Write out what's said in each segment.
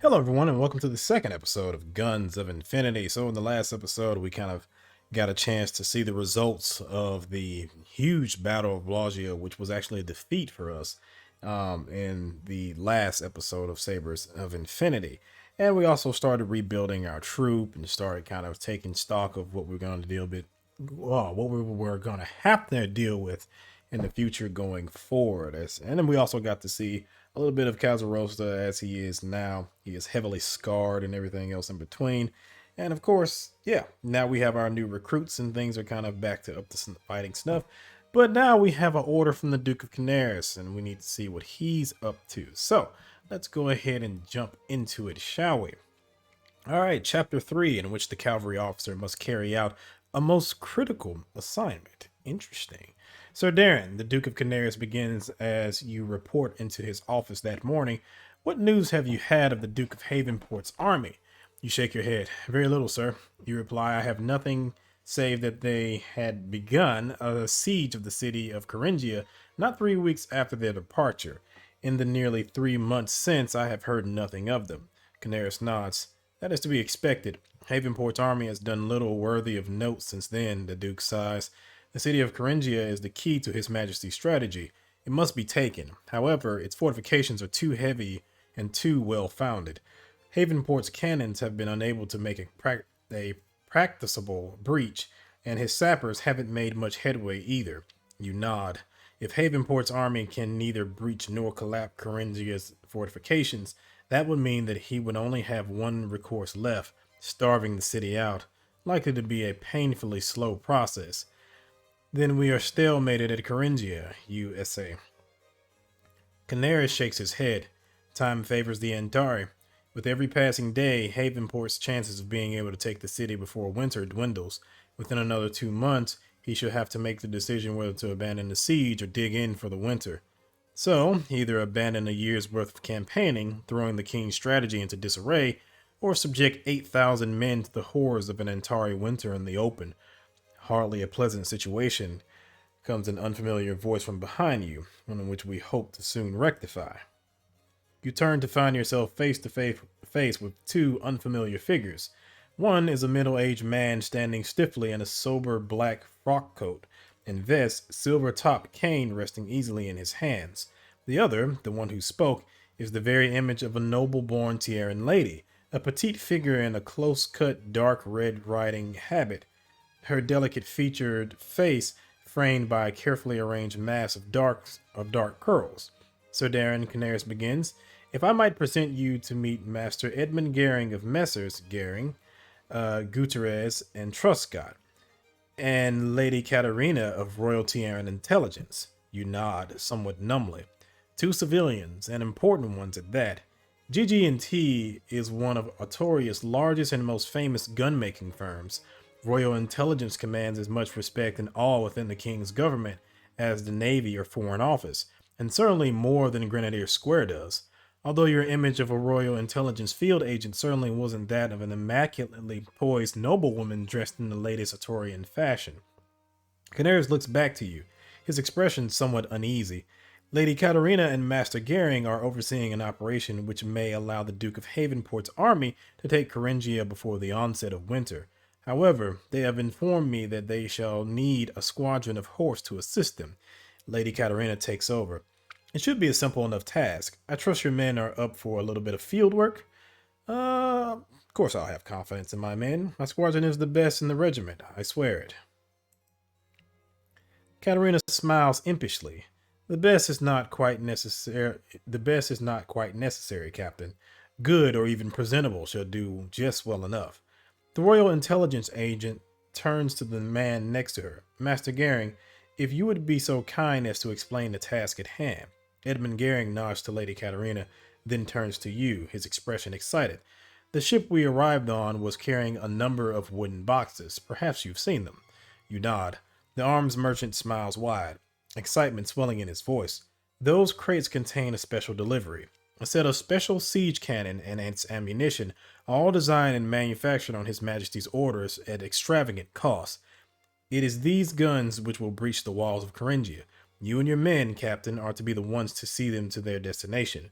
Hello, everyone, and welcome to the second episode of Guns of Infinity. So, in the last episode, we kind of got a chance to see the results of the huge Battle of Blasio, which was actually a defeat for us in the last episode of Sabers of Infinity. And we also started rebuilding our troop and started kind of taking stock of what we're going to what we were going to have to deal with in the future going forward. And then we also got to see a little bit of Kazarosta as he is now. He is heavily scarred and everything else in between. And of course, yeah, now we have our new recruits and things are kind of back to up to fighting snuff. But now we have an order from the Duke of Canaris and we need to see what he's up to. So let's go ahead and jump into it, shall we? All right, chapter 3, in which the cavalry officer must carry out a most critical assignment. Interesting. Sir Darren, the Duke of Canaris begins as you report into his office that morning. What news have you had of the Duke of Havenport's army? You shake your head. Very little, sir. You reply, I have nothing save that they had begun a siege of the city of Caringia not 3 weeks after their departure. In the nearly 3 months since, I have heard nothing of them. Canaris nods. That is to be expected. Havenport's army has done little worthy of note since then, the Duke sighs. The city of Caringia is the key to His Majesty's strategy. It must be taken. However, its fortifications are too heavy and too well founded. Havenport's cannons have been unable to make a practicable breach, and his sappers haven't made much headway either. You nod. If Havenport's army can neither breach nor collapse Caringia's fortifications, that would mean that he would only have one recourse left, starving the city out, likely to be a painfully slow process. Then we are stalemated at Caringia, you essay. Canaris shakes his head. Time favors the Antari. With every passing day, Havenport's chances of being able to take the city before winter dwindles. Within another 2 months, he should have to make the decision whether to abandon the siege or dig in for the winter. So, either abandon a year's worth of campaigning, throwing the king's strategy into disarray, or subject 8,000 men to the horrors of an Antari winter in the open. Hardly a pleasant situation, comes an unfamiliar voice from behind you, one in which we hope to soon rectify. You turn to find yourself face to face with two unfamiliar figures. One is a middle-aged man standing stiffly in a sober black frock coat and vest, silver-topped cane resting easily in his hands. The other, the one who spoke, is the very image of a noble-born Tierran lady, a petite figure in a close-cut dark red riding habit, her delicate-featured face framed by a carefully arranged mass of dark curls. Sir Darren Canaris begins. If I might present you to meet Master Edmund Gering of Messrs. Gering, Gutierrez, and Truscott, and Lady Katarina of Royal Tierran Intelligence. You nod, somewhat numbly. Two civilians, and important ones at that. GG&T is one of Artoria's largest and most famous gun-making firms. Royal Intelligence commands as much respect and awe within the King's government as the Navy or Foreign Office, and certainly more than Grenadier Square does. Although your image of a Royal Intelligence field agent certainly wasn't that of an immaculately poised noblewoman dressed in the latest Artorian fashion. Canaris looks back to you, his expression somewhat uneasy. Lady Katarina and Master Gering are overseeing an operation which may allow the Duke of Havenport's army to take Caringia before the onset of winter. However, they have informed me that they shall need a squadron of horse to assist them. Lady Katarina takes over. It should be a simple enough task. I trust your men are up for a little bit of field work. Of course I'll have confidence in my men. My squadron is the best in the regiment, I swear it. Katarina smiles impishly. The best is not quite necessary. The best is not quite necessary, Captain. Good or even presentable shall do just well enough. The Royal Intelligence agent turns to the man next to her. Master Gering, if you would be so kind as to explain the task at hand. Edmund Gering nods to Lady Katarina, then turns to you, his expression excited. The ship we arrived on was carrying a number of wooden boxes. Perhaps you've seen them. You nod. The arms merchant smiles wide, excitement swelling in his voice. Those crates contain a special delivery. A set of special siege cannon and its ammunition, all designed and manufactured on His Majesty's orders at extravagant cost. It is these guns which will breach the walls of Caringia. You and your men, Captain, are to be the ones to see them to their destination.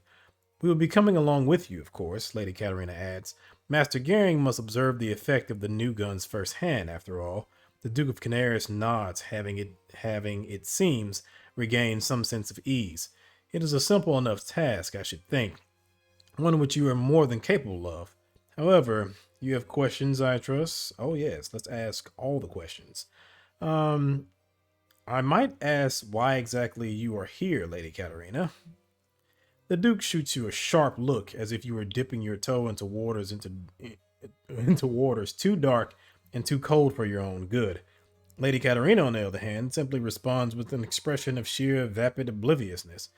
We will be coming along with you, of course, Lady Katarina adds. Master Gering must observe the effect of the new guns firsthand, after all. The Duke of Canaris nods, having it seems, regained some sense of ease. It is a simple enough task, I should think, one which you are more than capable of. However, you have questions, I trust. Oh yes, let's ask all the questions. Um, I might ask why exactly you are here, Lady Katarina. The Duke shoots you a sharp look, as if you were dipping your toe into waters too dark and too cold for your own good. Lady Katarina, on the other hand, simply responds with an expression of sheer vapid obliviousness.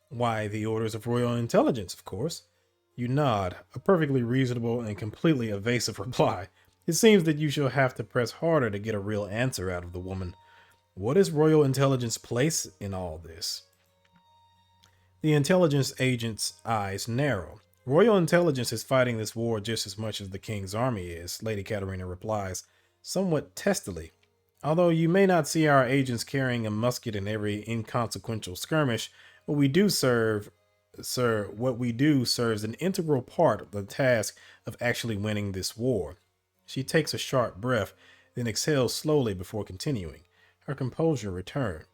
Why, the orders of royal intelligence, of course. You nod, a perfectly reasonable and completely evasive reply. It seems that you shall have to press harder to get a real answer out of the woman. What is royal intelligence place in all this? The intelligence agent's eyes narrow. Royal intelligence is fighting this war just as much as the king's army is, Lady Katarina replies, somewhat testily. Although you may not see our agents carrying a musket in every inconsequential skirmish, what we do serve, sir, what we do serves an integral part of the task of actually winning this war. She takes a sharp breath, then exhales slowly before continuing. Her composure returned.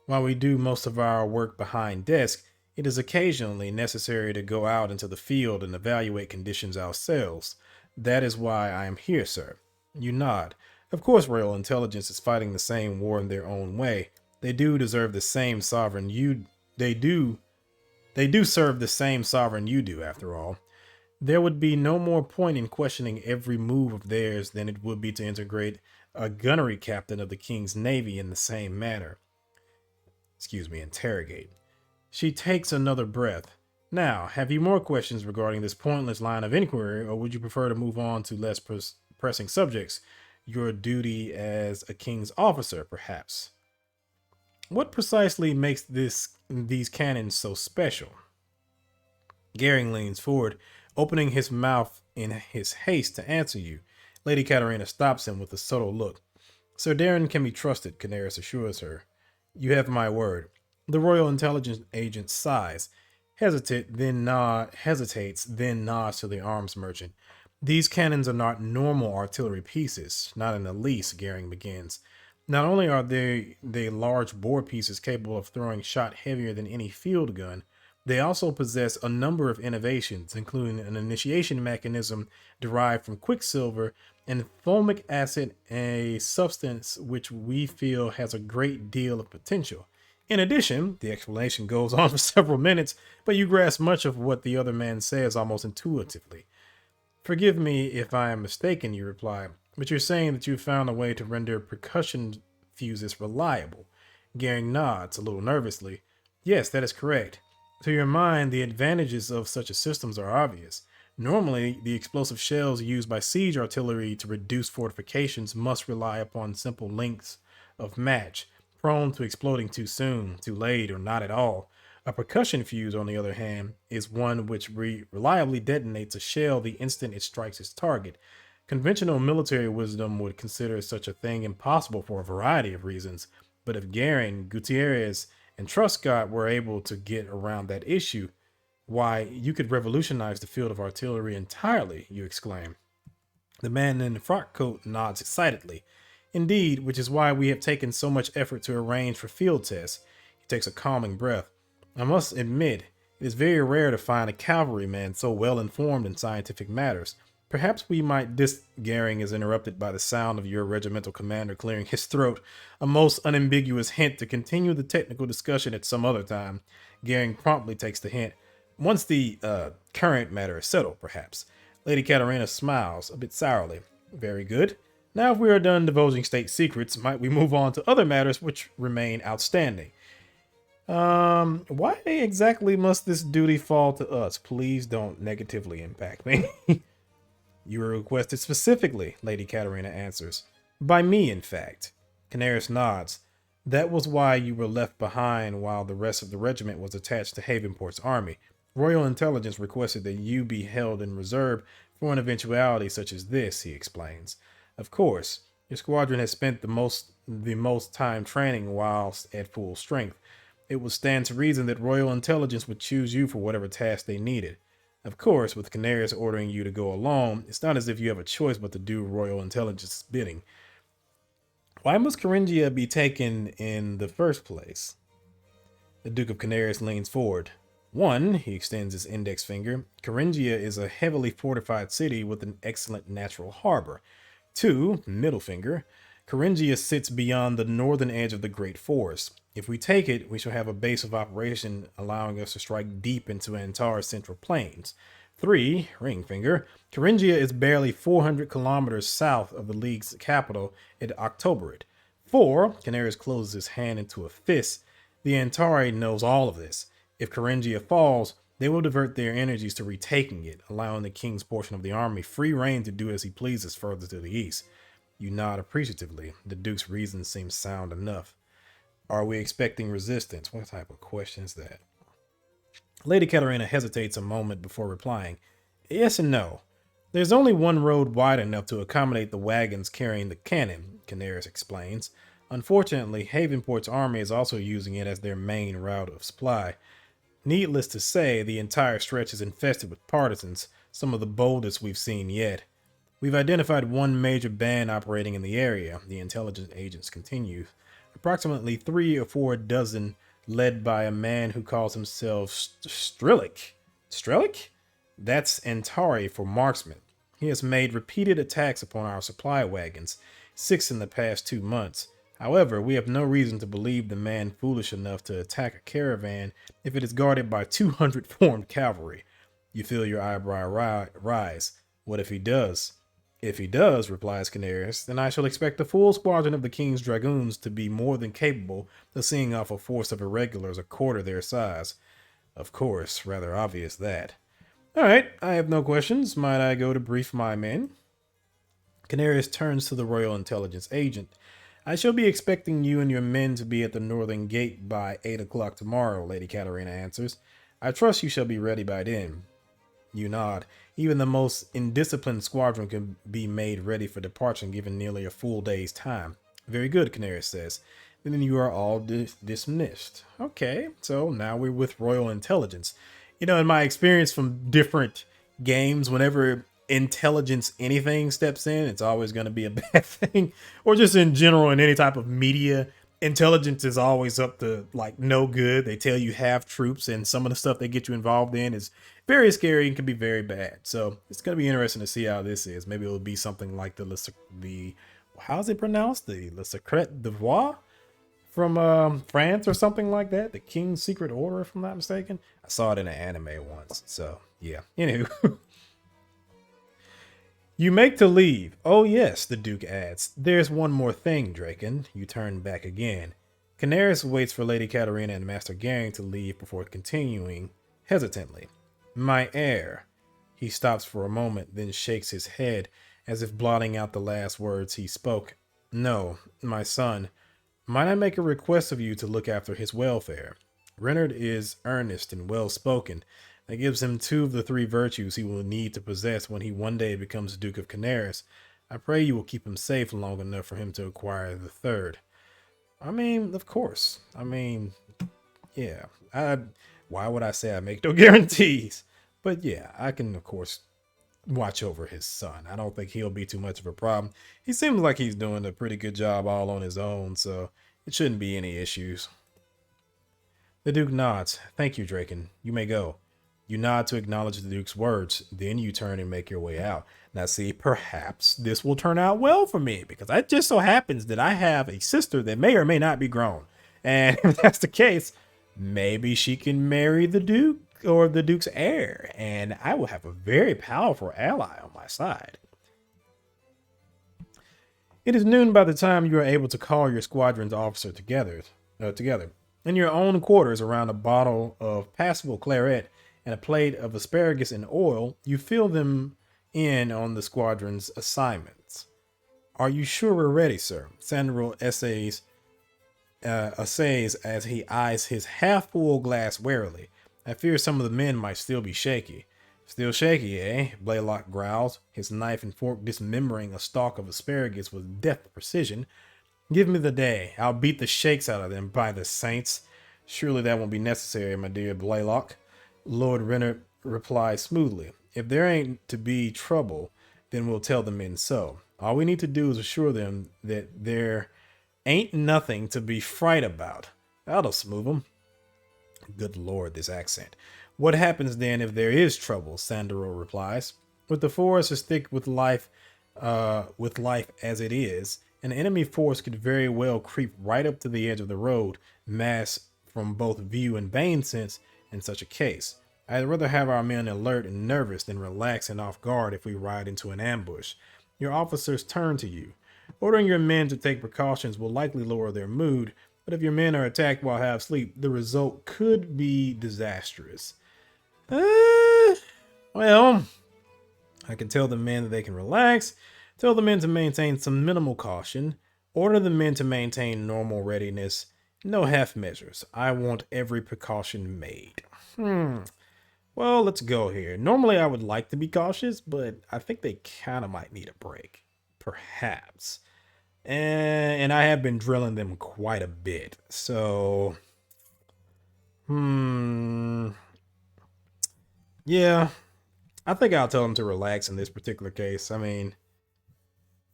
While we do most of our work behind desk, it is occasionally necessary to go out into the field and evaluate conditions ourselves. That is why I am here, sir. You nod. Of course, Royal Intelligence is fighting the same war in their own way. They do deserve the same sovereign you. They do serve the same sovereign you do, after all. There would be no more point in questioning every move of theirs than it would be to integrate a gunnery captain of the King's Navy in the same manner. Interrogate. She takes another breath. Now, have you more questions regarding this pointless line of inquiry, or would you prefer to move on to less pressing subjects? Your duty as a king's officer, perhaps. What precisely makes these cannons so special? Gering leans forward, opening his mouth in his haste to answer you. Lady Katarina stops him with a subtle look. Sir Darren can be trusted, Canaris assures her. You have my word. The Royal Intelligence agent sighs, hesitates, then nods to the arms merchant. These cannons are not normal artillery pieces, not in the least, Gering begins. Not only are they large bore pieces capable of throwing shot heavier than any field gun, they also possess a number of innovations, including an initiation mechanism derived from quicksilver and fulmic acid, a substance which we feel has a great deal of potential. In addition, the explanation goes on for several minutes, but you grasp much of what the other man says almost intuitively. Forgive me if I am mistaken, you reply, but you're saying that you found a way to render percussion fuses reliable. Gering nods a little nervously. Yes, that is correct. To your mind, the advantages of such a systems are obvious. Normally, the explosive shells used by siege artillery to reduce fortifications must rely upon simple lengths of match, prone to exploding too soon, too late, or not at all. A percussion fuse, on the other hand, is one which reliably detonates a shell the instant it strikes its target. Conventional military wisdom would consider such a thing impossible for a variety of reasons, but if Gering, Gutierrez, and Truscott were able to get around that issue, why, you could revolutionize the field of artillery entirely, you exclaim. The man in the frock coat nods excitedly. Indeed, which is why we have taken so much effort to arrange for field tests. He takes a calming breath. I must admit, it is very rare to find a cavalryman so well informed in scientific matters. Perhaps we might Gering is interrupted by the sound of your regimental commander clearing his throat, a most unambiguous hint to continue the technical discussion at some other time. Gering promptly takes the hint. Once the current matter is settled, perhaps. Lady Katarina smiles, a bit sourly. Very good. Now if we are done divulging state secrets, might we move on to other matters which remain outstanding? Why exactly must this duty fall to us? Please don't negatively impact me. You were requested specifically, Lady Katarina answers. By me, in fact. Canaris nods. That was why you were left behind while the rest of the regiment was attached to Havenport's army. Royal Intelligence requested that you be held in reserve for an eventuality such as this, he explains. Of course, your squadron has spent the most time training whilst at full strength. It would stand to reason that royal intelligence would choose you for whatever task they needed. Of course, with Canaris ordering you to go along, it's not as if you have a choice but to do royal intelligence's bidding. Why must Caringia be taken in the first place? The Duke of Canaris leans forward. One, he extends his index finger, Caringia is a heavily fortified city with an excellent natural harbor. Two, middle finger, Caringia sits beyond the northern edge of the Great Forest. If we take it, we shall have a base of operation allowing us to strike deep into Antar's central plains. 3, ring finger, Caringia is barely 400 kilometers south of the League's capital at Octoberid. 4, Canaris closes his hand into a fist. The Antari knows all of this. If Caringia falls, they will divert their energies to retaking it, allowing the king's portion of the army free rein to do as he pleases further to the east. You nod appreciatively. The Duke's reason seems sound enough. Are we expecting resistance? What type of question is that? Lady Katarina hesitates a moment before replying. Yes and no. There's only one road wide enough to accommodate the wagons carrying the cannon, Canaris explains. Unfortunately, Havenport's army is also using it as their main route of supply. Needless to say, the entire stretch is infested with partisans, some of the boldest we've seen yet. We've identified one major band operating in the area, the intelligence agents continue. Approximately 3 or 4 dozen, led by a man who calls himself Strelick. Strelick? That's Antari for marksman. He has made repeated attacks upon our supply wagons, 6 in the past 2 months. However, we have no reason to believe the man foolish enough to attack a caravan if it is guarded by 200 formed cavalry. You feel your eyebrow rise. What if he does? If he does, replies Canaris, then I shall expect a full squadron of the king's dragoons to be more than capable of seeing off a force of irregulars a quarter their size. Of course, rather obvious that. All right, I have no questions. Might I go to brief my men? Canaris turns to the royal intelligence agent. I shall be expecting you and your men to be at the northern gate by 8 o'clock tomorrow, Lady Katarina answers. I trust you shall be ready by then. You nod. Even the most indisciplined squadron can be made ready for departure given nearly a full day's time. Very good, Canaris says. Then you are all dismissed. Okay, so now we're with royal intelligence. You know, in my experience from different games, whenever intelligence anything steps in, it's always going to be a bad thing. Or just in general, in any type of media, intelligence is always up to like no good. They tell you have troops, and some of the stuff they get you involved in is very scary and can be very bad. So it's going to be interesting to see how this is. Maybe it'll be something like the how's it pronounced? The Le Secret Devoir from France or something like that. The King's Secret Order, if I'm not mistaken. I saw it in an anime once. So yeah. Anywho. You make to leave. Oh yes, the Duke adds. There's one more thing, Draken. You turn back again. Canaris waits for Lady Katarina and Master Garing to leave before continuing hesitantly. My heir. He stops for a moment, then shakes his head as if blotting out the last words he spoke. No, my son. Might I make a request of you to look after his welfare? Reynard is earnest and well-spoken. That gives him 2 of the 3 virtues he will need to possess when he one day becomes Duke of Canaris. I pray you will keep him safe long enough for him to acquire the 3rd. I mean, of course. I mean, yeah. Why would I say I make no guarantees? But yeah, I can, of course, watch over his son. I don't think he'll be too much of a problem. He seems like he's doing a pretty good job all on his own, so it shouldn't be any issues. The Duke nods. Thank you, Draken. You may go. You nod to acknowledge the Duke's words, then you turn and make your way out. Now see, perhaps this will turn out well for me, because it just so happens that I have a sister that may or may not be grown. And if that's the case, maybe she can marry the Duke or the Duke's heir, and I will have a very powerful ally on my side. It is noon by the time you are able to call your squadron's officer together. In your own quarters around a bottle of passable claret and a plate of asparagus in oil, you fill them in on the squadron's assignments. Are you sure we're ready, sir? Sandro essays as he eyes his half-full glass warily. I fear some of the men might still be shaky. Still shaky, eh? Blaylock growls, his knife and fork dismembering a stalk of asparagus with deft precision. Give me the day. I'll beat the shakes out of them, by the saints. Surely that won't be necessary, my dear Blaylock. Lord Renner replied smoothly. If there ain't to be trouble, then we'll tell the men so. All we need to do is assure them that there ain't nothing to be fright about. That'll smooth 'em. Good Lord, this accent. What happens then if there is trouble? Sandero replies. With the forest as thick with life as it is, an enemy force could very well creep right up to the edge of the road, mass from both view and bane sense in such a case. I'd rather have our men alert and nervous than relaxed and off guard if we ride into an ambush. Your officers turn to you. Ordering your men to take precautions will likely lower their mood, but if your men are attacked while half asleep, the result could be disastrous. Well, I can tell the men that they can relax, tell the men to maintain some minimal caution, order the men to maintain normal readiness, no half measures. I want every precaution made. Well, let's go here. Normally I would like to be cautious, but I think they kind of might need a break. Perhaps. And I have been drilling them quite a bit. So, yeah, I think I'll tell them to relax in this particular case. I mean,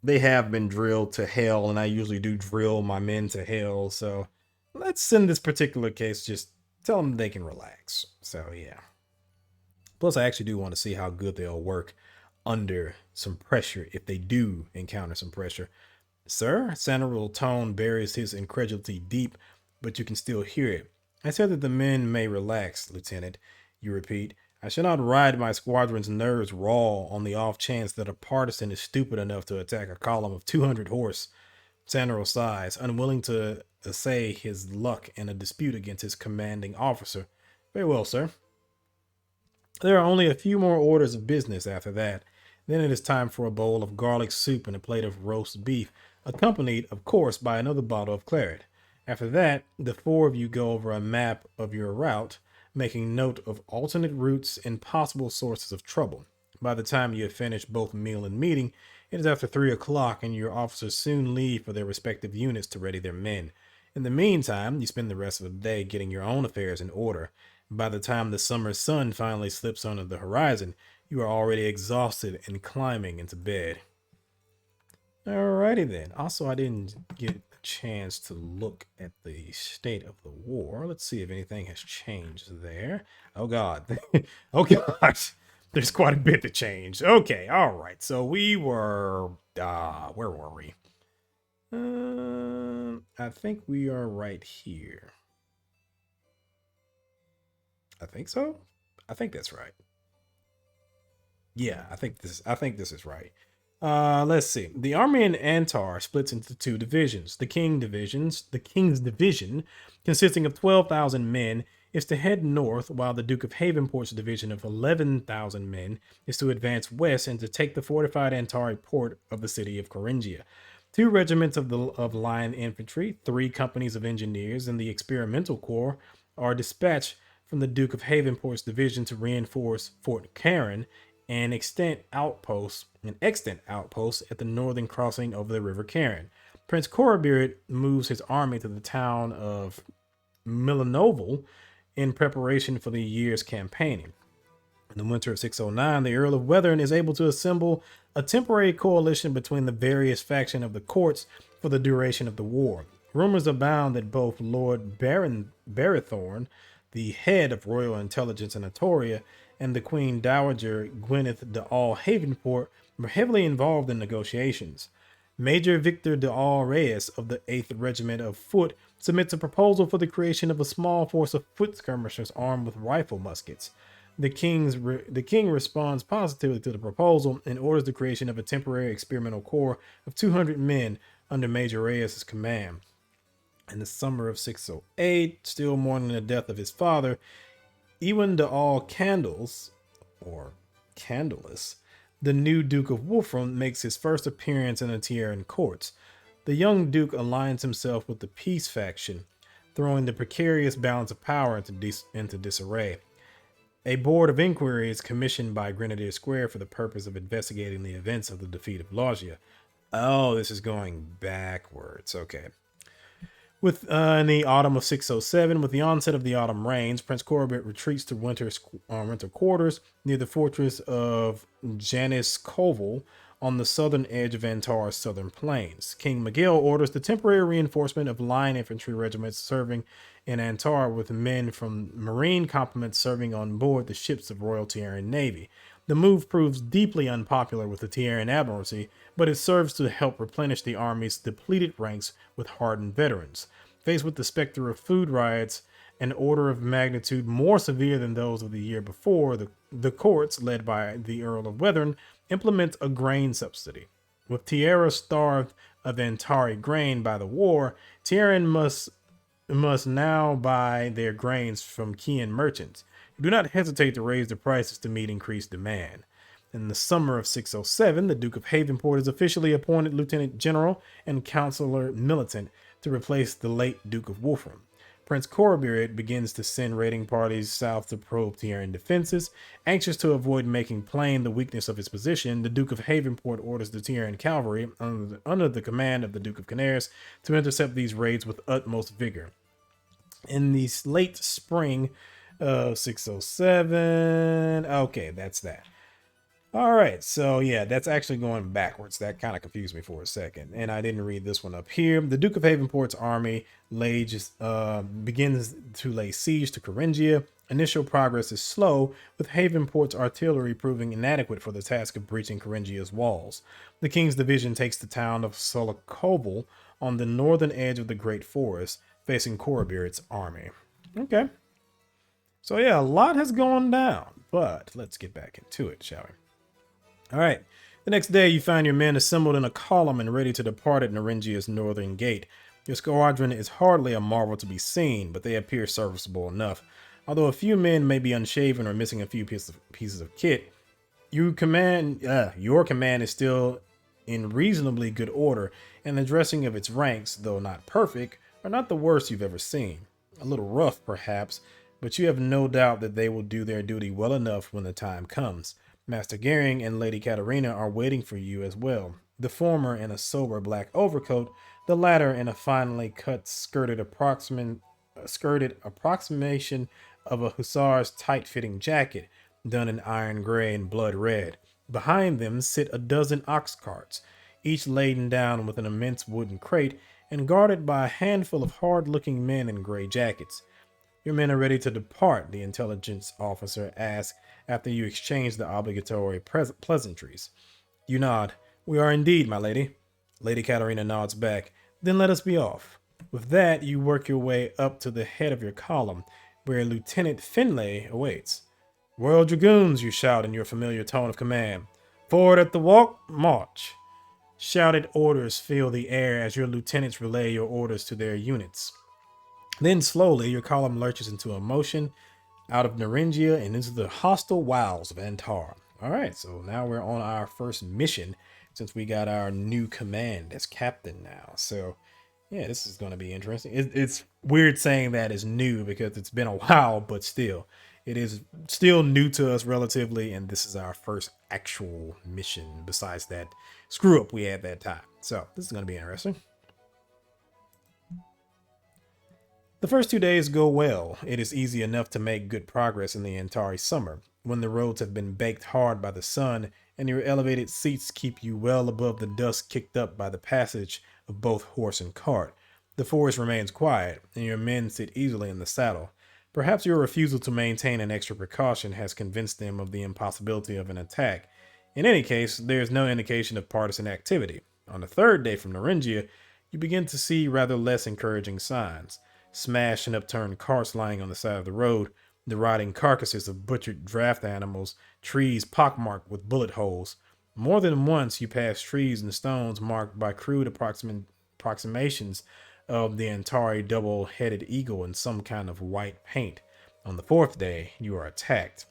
they have been drilled to hell, and I usually do drill my men to hell. So let's in this particular case just tell them they can relax. So yeah. Plus, I actually do want to see how good they'll work under some pressure if they do encounter some pressure. Sir, Sandoril's tone buries his incredulity deep, but you can still hear it. I said that the men may relax, Lieutenant. You repeat. I shall not ride my squadron's nerves raw on the off chance that a partisan is stupid enough to attack a column of 200 horse. Sandero sighs, unwilling to essay his luck in a dispute against his commanding officer. Very well, sir. There are only a few more orders of business after that. Then it is time for a bowl of garlic soup and a plate of roast beef, accompanied, of course, by another bottle of claret. After that, the four of you go over a map of your route, making note of alternate routes and possible sources of trouble. By the time you have finished both meal and meeting, it is after 3 o'clock, and your officers soon leave for their respective units to ready their men. In the meantime, you spend the rest of the day getting your own affairs in order. By the time the summer sun finally slips under the horizon, you are already exhausted and climbing into bed. Alrighty then. Also, I didn't get a chance to look at the state of the war. Let's see if anything has changed there. Oh God. Oh gosh. There's quite a bit to change. Okay, alright. So we were where were we? I think we are right here. I think so. I think that's right. Yeah, I think this is right. Let's see. The army in Antar splits into two divisions. The King's division, consisting of 12,000 men, is to head north, while the Duke of Havenport's division of 11,000 men is to advance west and to take the fortified Antari port of the city of Coringia. Two regiments of line infantry, 3 companies of engineers, and the experimental corps are dispatched from the Duke of Havenport's division to reinforce Fort Karen, an extant outpost at the northern crossing of the River Karen. Prince Korobir moves his army to the town of Milanoval in preparation for the year's campaigning. In the winter of 609, the Earl of Weathern is able to assemble a temporary coalition between the various factions of the courts for the duration of the war. Rumors abound that both Lord Barrithorn, the head of royal intelligence in Atoria, and the Queen Dowager Gwyneth de All Havenport were heavily involved in negotiations. Major Victor de All Reyes of the 8th Regiment of Foot submits a proposal for the creation of a small force of foot skirmishers armed with rifle muskets. The king responds positively to the proposal and orders the creation of a temporary experimental corps of 200 men under Major Reyes' command. In the summer of 608, still mourning the death of his father, Ewan de All Candles, or Candlemas, the new Duke of Wolfram, makes his first appearance in the Tierran courts. The young Duke aligns himself with the peace faction, throwing the precarious balance of power into disarray. A board of inquiry is commissioned by Grenadier Square for the purpose of investigating the events of the defeat of Logia. Oh, this is going backwards. Okay. In the autumn of 607, with the onset of the autumn rains, Prince Corbett retreats to winter quarters near the fortress of Janis Koval on the southern edge of Antar's southern plains. King Miguel orders the temporary reinforcement of line infantry regiments serving in Antar, with men from marine complements serving on board the ships of Royal Tiaran Navy. The move proves deeply unpopular with the Tiaran Admiralty, but it serves to help replenish the army's depleted ranks with hardened veterans. Faced with the specter of food riots, an order of magnitude more severe than those of the year before, the courts, led by the Earl of Wethern, implement a grain subsidy. With Tierra starved of Antari grain by the war, Tiaran must now buy their grains from Kian merchants, who do not hesitate to raise the prices to meet increased demand. In the summer of 607, the Duke of Havenport is officially appointed Lieutenant General and Counselor Militant to replace the late Duke of Wolfram. Prince Corbirid begins to send raiding parties south to probe Tiaran defenses. Anxious to avoid making plain the weakness of his position, the Duke of Havenport orders the Tiaran cavalry, under the command of the Duke of Canaris, to intercept these raids with utmost vigor. In the late spring of 607, okay, that's that. All right, so yeah, that's actually going backwards. That kind of confused me for a second, and I didn't read this one up here. The Duke of Havenport's army begins to lay siege to Caringia. Initial progress is slow, with Havenport's artillery proving inadequate for the task of breaching Caringia's walls. The king's division takes the town of Solokoval on the northern edge of the Great Forest, facing Korobirid's army. Okay, so yeah, a lot has gone down, but let's get back into it, shall we? All right. The next day, you find your men assembled in a column and ready to depart at Naringia's northern gate. Your squadron is hardly a marvel to be seen, but they appear serviceable enough. Although a few men may be unshaven or missing a few pieces of kit, your command is still in reasonably good order, and the dressing of its ranks, though not perfect, are not the worst you've ever seen. A little rough, perhaps, but you have no doubt that they will do their duty well enough when the time comes. Master Gering and Lady Katarina are waiting for you as well. The former in a sober black overcoat, the latter in a finely cut skirted approximation of a hussar's tight-fitting jacket, done in iron gray and blood red. Behind them sit a dozen ox carts, each laden down with an immense wooden crate and guarded by a handful of hard-looking men in gray jackets. Your men are ready to depart, the intelligence officer asks after you exchange the obligatory pleasantries. You nod. We are indeed, my lady. Lady Katarina nods back. Then let us be off. With that, you work your way up to the head of your column, where Lieutenant Finlay awaits. Royal Dragoons, you shout in your familiar tone of command. Forward at the walk, march. Shouted orders fill the air as your lieutenants relay your orders to their units. Then slowly, your column lurches into a motion out of Naringia and into the hostile wilds of Antar. All right, so now we're on our first mission since we got our new command as captain now. So yeah, this is going to be interesting. It's weird saying that is new because it's been a while, but still, it is still new to us relatively, and this is our first actual mission besides that screw up we had that time. So this is going to be interesting. The first 2 days go well. It is easy enough to make good progress in the Antari summer, when the roads have been baked hard by the sun and your elevated seats keep you well above the dust kicked up by the passage of both horse and cart. The forest remains quiet, and your men sit easily in the saddle. Perhaps your refusal to maintain an extra precaution has convinced them of the impossibility of an attack. In any case, there is no indication of partisan activity. On the third day from Naringia, you begin to see rather less encouraging signs. Smashed and upturned carts lying on the side of the road, the rotting carcasses of butchered draft animals, trees pockmarked with bullet holes. More than once you pass trees and stones marked by crude approximations of the Antari double-headed eagle in some kind of white paint. On the fourth day, you are attacked.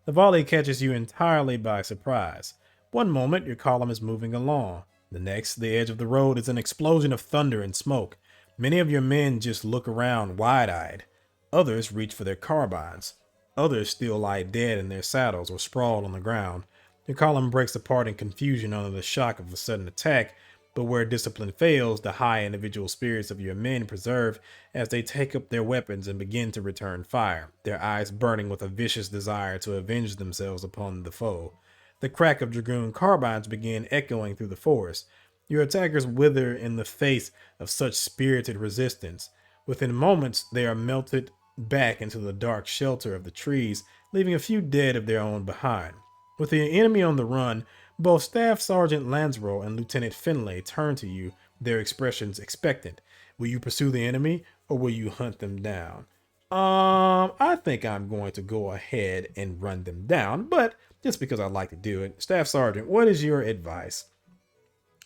The volley catches you entirely by surprise. One moment, your column is moving along. The next, the edge of the road is an explosion of thunder and smoke. Many of your men just look around wide-eyed. Others reach for their carbines. Others still lie dead in their saddles or sprawled on the ground. Your column breaks apart in confusion under the shock of a sudden attack, But where discipline fails, the high individual spirits of your men preserve as they take up their weapons and begin to return fire, their eyes burning with a vicious desire to avenge themselves upon the foe. The crack of dragoon carbines began echoing through the forest. Your attackers wither in the face of such spirited resistance. Within moments, they are melted back into the dark shelter of the trees, leaving a few dead of their own behind. With the enemy on the run, both Staff Sergeant Lansborough and Lieutenant Finlay turn to you, their expressions expectant. Will you pursue the enemy or will you hunt them down? I think I'm going to go ahead and run them down, but just because I like to do it. Staff Sergeant, what is your advice?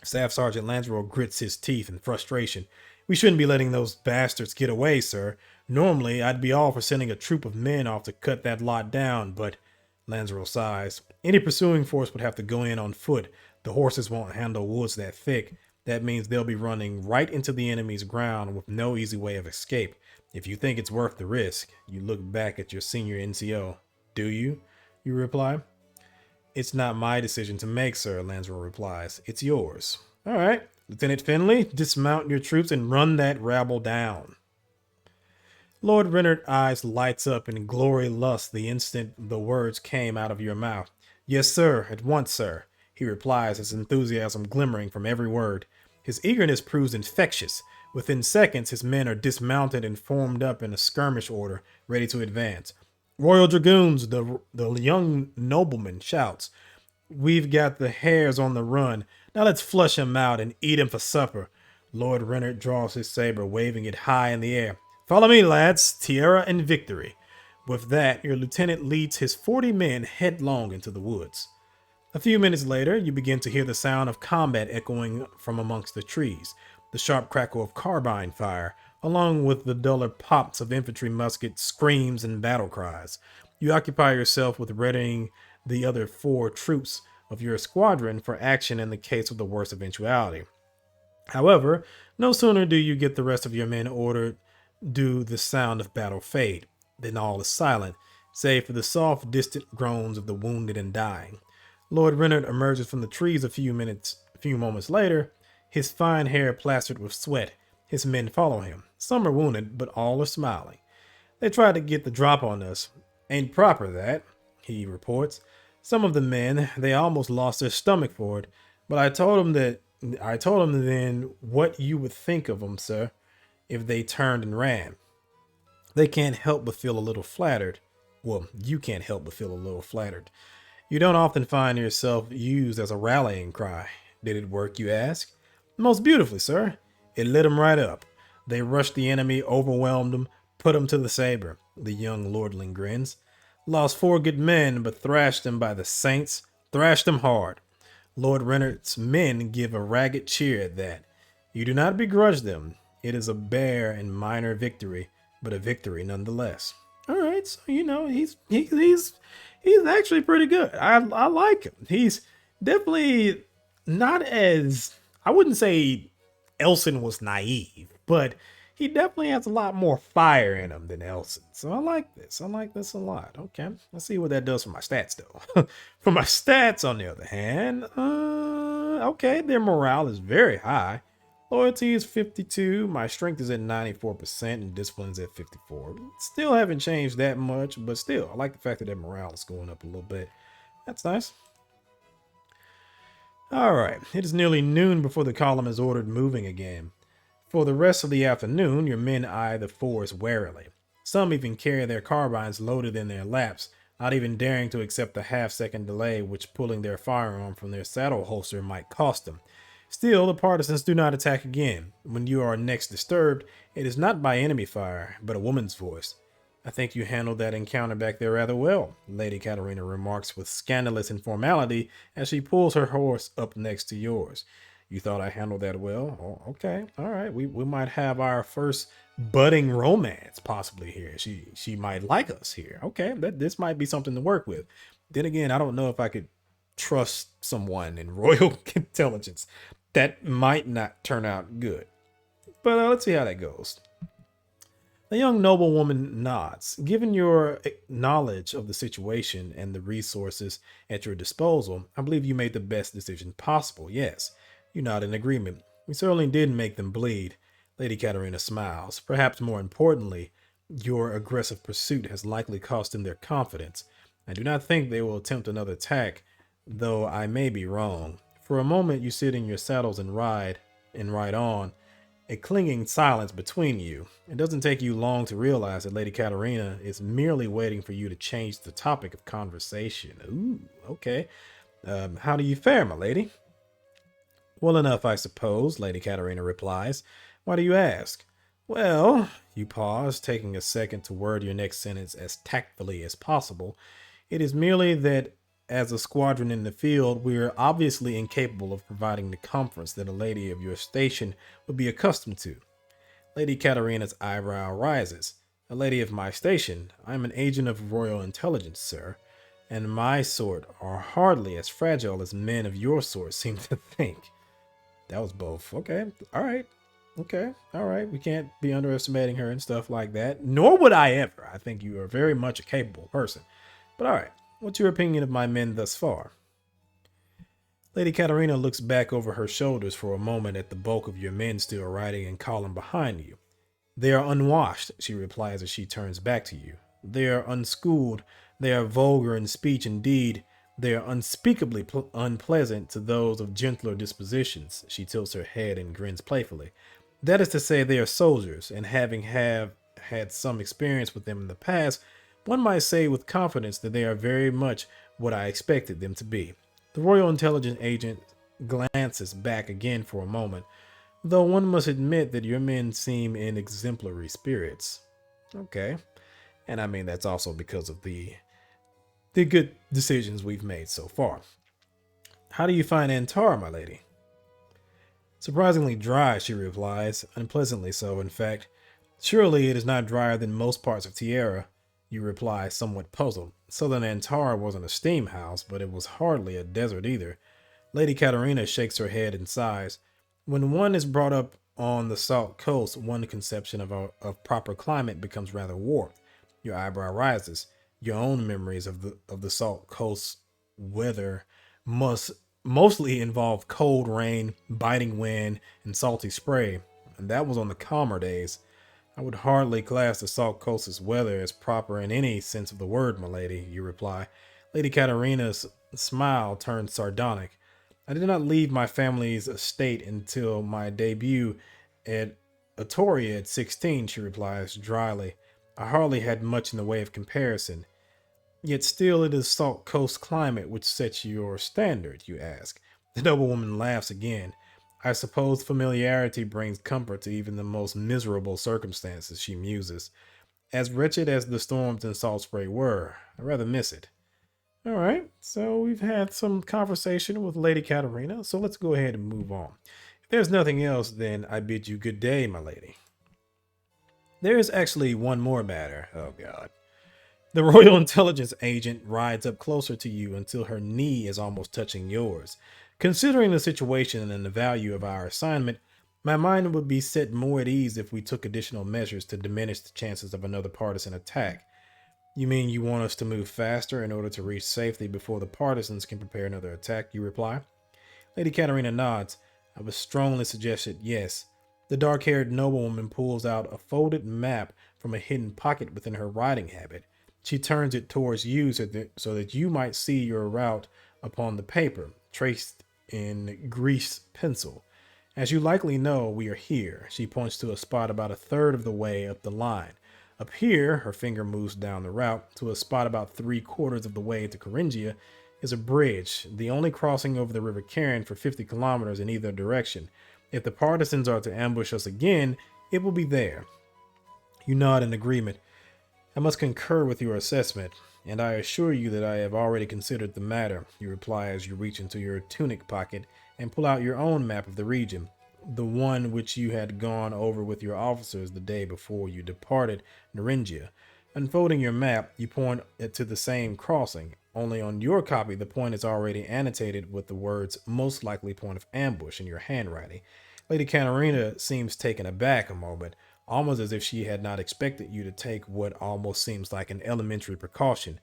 Staff Sergeant Lansborough grits his teeth in frustration. We shouldn't be letting those bastards get away, sir. Normally, I'd be all for sending a troop of men off to cut that lot down, but Lansborough sighs. Any pursuing force would have to go in on foot. The horses won't handle woods that thick. That means they'll be running right into the enemy's ground with no easy way of escape. If you think it's worth the risk, you look back at your senior NCO. Do you? You reply. It's not my decision to make, sir, Lansborough replies. It's yours. All right. Lieutenant Finlay, dismount your troops and run that rabble down. Lord Renard's eyes lights up in glory lust the instant the words came out of your mouth. Yes, sir, at once, sir, he replies, his enthusiasm glimmering from every word. His eagerness proves infectious. Within seconds, his men are dismounted and formed up in a skirmish order, ready to advance. Royal Dragoons, the young nobleman shouts. We've got the hares on the run. Now let's flush him out and eat him for supper. Lord Renard draws his saber, waving it high in the air. Follow me, lads. Tierra and victory. With that, your lieutenant leads his 40 men headlong into the woods. A few minutes later, you begin to hear the sound of combat echoing from amongst the trees, the sharp crackle of carbine fire, along with the duller pops of infantry muskets, screams, and battle cries. You occupy yourself with readying the other 4 troops of your squadron for action in the case of the worst eventuality. However, no sooner do you get the rest of your men ordered, do the sound of battle fade. Then all is silent, save for the soft, distant groans of the wounded and dying. Lord Renard emerges from the trees a few moments later, his fine hair plastered with sweat. His men follow him. Some are wounded, but all are smiling. They tried to get the drop on us. Ain't proper, that, he reports. Some of the men, they almost lost their stomach for it, but I told them then what you would think of them, sir, if they turned and ran. They can't help but feel a little flattered. Well, you can't help but feel a little flattered. You don't often find yourself used as a rallying cry. Did it work, you ask? Most beautifully, sir. It lit 'em right up. They rushed the enemy, overwhelmed them, put 'em to the saber. The young lordling grins. Lost 4 good men, but thrashed them by the saints. Thrashed them hard. Lord Renard's men give a ragged cheer at that. You do not begrudge them. It is a bare and minor victory, but a victory nonetheless. All right, so he's actually pretty good. I like him. He's definitely not as, I wouldn't say Elson was naive, but he definitely has a lot more fire in him than Elson. So I like this. I like this a lot. Okay, let's see what that does for my stats, though. For my stats, on the other hand, okay, their morale is very high. Loyalty is 52. My strength is at 94% and discipline's at 54. Still haven't changed that much, but still, I like the fact that their morale is going up a little bit. That's nice. All right, it is nearly noon before the column is ordered moving again. For the rest of the afternoon, your men eye the forest warily. Some even carry their carbines loaded in their laps, not even daring to accept the half-second delay which pulling their firearm from their saddle holster might cost them. Still, the partisans do not attack again. When you are next disturbed, it is not by enemy fire, but a woman's voice. I think you handled that encounter back there rather well, Lady Katarina remarks with scandalous informality as she pulls her horse up next to yours. You thought I handled that well? Oh, okay. All right. We might have our first budding romance possibly here. She might like us here. Okay. This might be something to work with. Then again, I don't know if I could trust someone in royal intelligence. That might not turn out good. But let's see how that goes. The young noblewoman nods. Given your knowledge of the situation and the resources at your disposal, I believe you made the best decision possible. Yes, You nod in agreement. We certainly did make them bleed. Lady Katarina smiles. Perhaps more importantly, your aggressive pursuit has likely cost them their confidence. I do not think they will attempt another attack, though I may be wrong. For a moment, you sit in your saddles and ride on, a clinging silence between you. It doesn't take you long to realize that Lady Katarina is merely waiting for you to change the topic of conversation. Ooh, okay. How do you fare, my lady? Well enough, I suppose, Lady Katarina replies. Why do you ask? Well, you pause, taking a second to word your next sentence as tactfully as possible. It is merely that as a squadron in the field, we are obviously incapable of providing the comforts that a lady of your station would be accustomed to. Lady Katarina's eyebrow rises. A lady of my station, I am an agent of royal intelligence, sir, and my sort are hardly as fragile as men of your sort seem to think. That was both. Okay. All right. Okay. All right. We can't be underestimating her and stuff like that. Nor would I ever. I think you are very much a capable person. But all right. What's your opinion of my men thus far? Lady Katarina looks back over her shoulders for a moment at the bulk of your men still riding in column behind you. They are unwashed, she replies as she turns back to you. They are unschooled. They are vulgar in speech and deed. They are unspeakably unpleasant to those of gentler dispositions. She tilts her head and grins playfully. That is to say, they are soldiers, and having had some experience with them in the past, one might say with confidence that they are very much what I expected them to be. The Royal Intelligence Agent glances back again for a moment, though one must admit that your men seem in exemplary spirits. Okay. And I mean, that's also because of the good decisions we've made so far. How do you find Antar, my lady? Surprisingly dry, she replies, unpleasantly so, in fact. Surely it is not drier than most parts of Tierra, you reply, somewhat puzzled. Southern Antar wasn't a steam house, but it was hardly a desert either. Lady Katarina shakes her head and sighs. When one is brought up on the salt coast, one conception of proper climate becomes rather warped. Your eyebrow rises. Your own memories of the salt coast weather must mostly involve cold rain, biting wind, and salty spray, and that was on the calmer days. I would hardly class the Salt Coast's weather as proper in any sense of the word, my lady, you reply. Lady Katarina's smile turns sardonic. I did not leave my family's estate until my debut at Atoria at 16, she replies dryly. I hardly had much in the way of comparison. Yet still it is Salt Coast climate which sets your standard, you ask. The noblewoman laughs again. I suppose familiarity brings comfort to even the most miserable circumstances, she muses. As wretched as the storms in Salt Spray were, I rather miss it. All right, so we've had some conversation with Lady Katarina, so let's go ahead and move on. If there's nothing else, then I bid you good day, my lady. There is actually one more matter. Oh, God. The Royal Intelligence Agent rides up closer to you until her knee is almost touching yours. Considering the situation and the value of our assignment, my mind would be set more at ease if we took additional measures to diminish the chances of another partisan attack. You mean you want us to move faster in order to reach safety before the partisans can prepare another attack, you reply. Lady Katarina nods. I would strongly suggest it, yes. The dark-haired noblewoman pulls out a folded map from a hidden pocket within her riding habit. She turns it towards you so that you might see your route upon the paper, traced in grease pencil. As you likely know, we are here. She points to a spot about a third of the way up the line. Up here, her finger moves down the route to a spot about 3/4 of the way to Coringia, is a bridge, the only crossing over the River Carron for 50 kilometers in either direction. If the partisans are to ambush us again, it will be there. You nod in agreement. I must concur with your assessment, and I assure you that I have already considered the matter, you reply as you reach into your tunic pocket and pull out your own map of the region, the one which you had gone over with your officers the day before you departed Naringia. Unfolding your map, you point it to the same crossing, only on your copy the point is already annotated with the words most likely point of ambush in your handwriting. Lady Katarina seems taken aback a moment, almost as if she had not expected you to take what almost seems like an elementary precaution.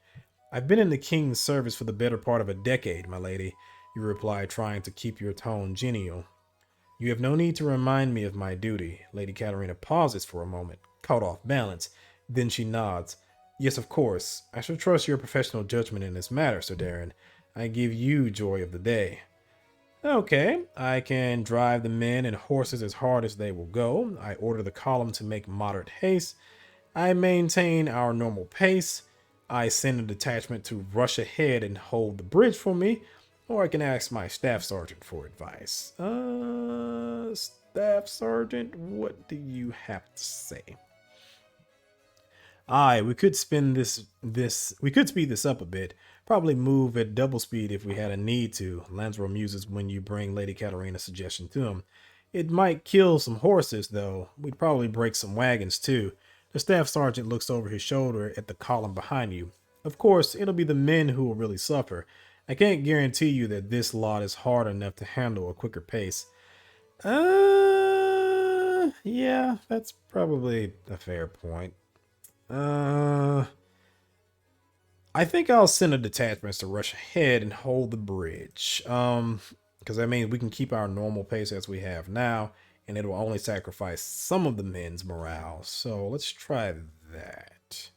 I've been in the king's service for the better part of a decade, my lady, you reply, trying to keep your tone genial. You have no need to remind me of my duty. Lady Katarina pauses for a moment, caught off balance. Then she nods. Yes, of course. I shall trust your professional judgment in this matter, Sir Darren. I give you joy of the day. Okay, I can drive the men and horses as hard as they will go. I order the column to make moderate haste. I maintain our normal pace. I send a detachment to rush ahead and hold the bridge for me, or I can ask my staff sergeant for advice. Staff sergeant, what do you have to say? Aye, we could spin this we could speed this up a bit. Probably move at double speed if we had a need to. Lancero muses when you bring Lady Katarina's suggestion to him. It might kill some horses, though. We'd probably break some wagons too. The staff sergeant looks over his shoulder at the column behind you. Of course, it'll be the men who will really suffer. I can't guarantee you that this lot is hard enough to handle a quicker pace. Yeah, that's probably a fair point. I think I'll send a detachment to rush ahead and hold the bridge. Because that means we can keep our normal pace as we have now, and it will only sacrifice some of the men's morale. So let's try that.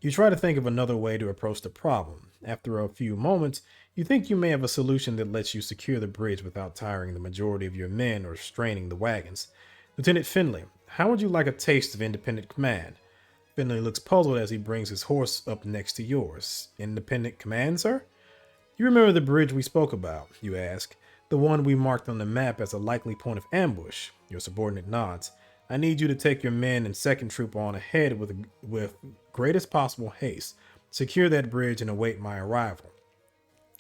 You try to think of another way to approach the problem. After a few moments, you think you may have a solution that lets you secure the bridge without tiring the majority of your men or straining the wagons. Lieutenant Finley, how would you like a taste of independent command? Finley looks puzzled as he brings his horse up next to yours. Independent command, sir? You remember the bridge we spoke about, you ask. The one we marked on the map as a likely point of ambush. Your subordinate nods. I need you to take your men and second troop on ahead with greatest possible haste. Secure that bridge and await my arrival.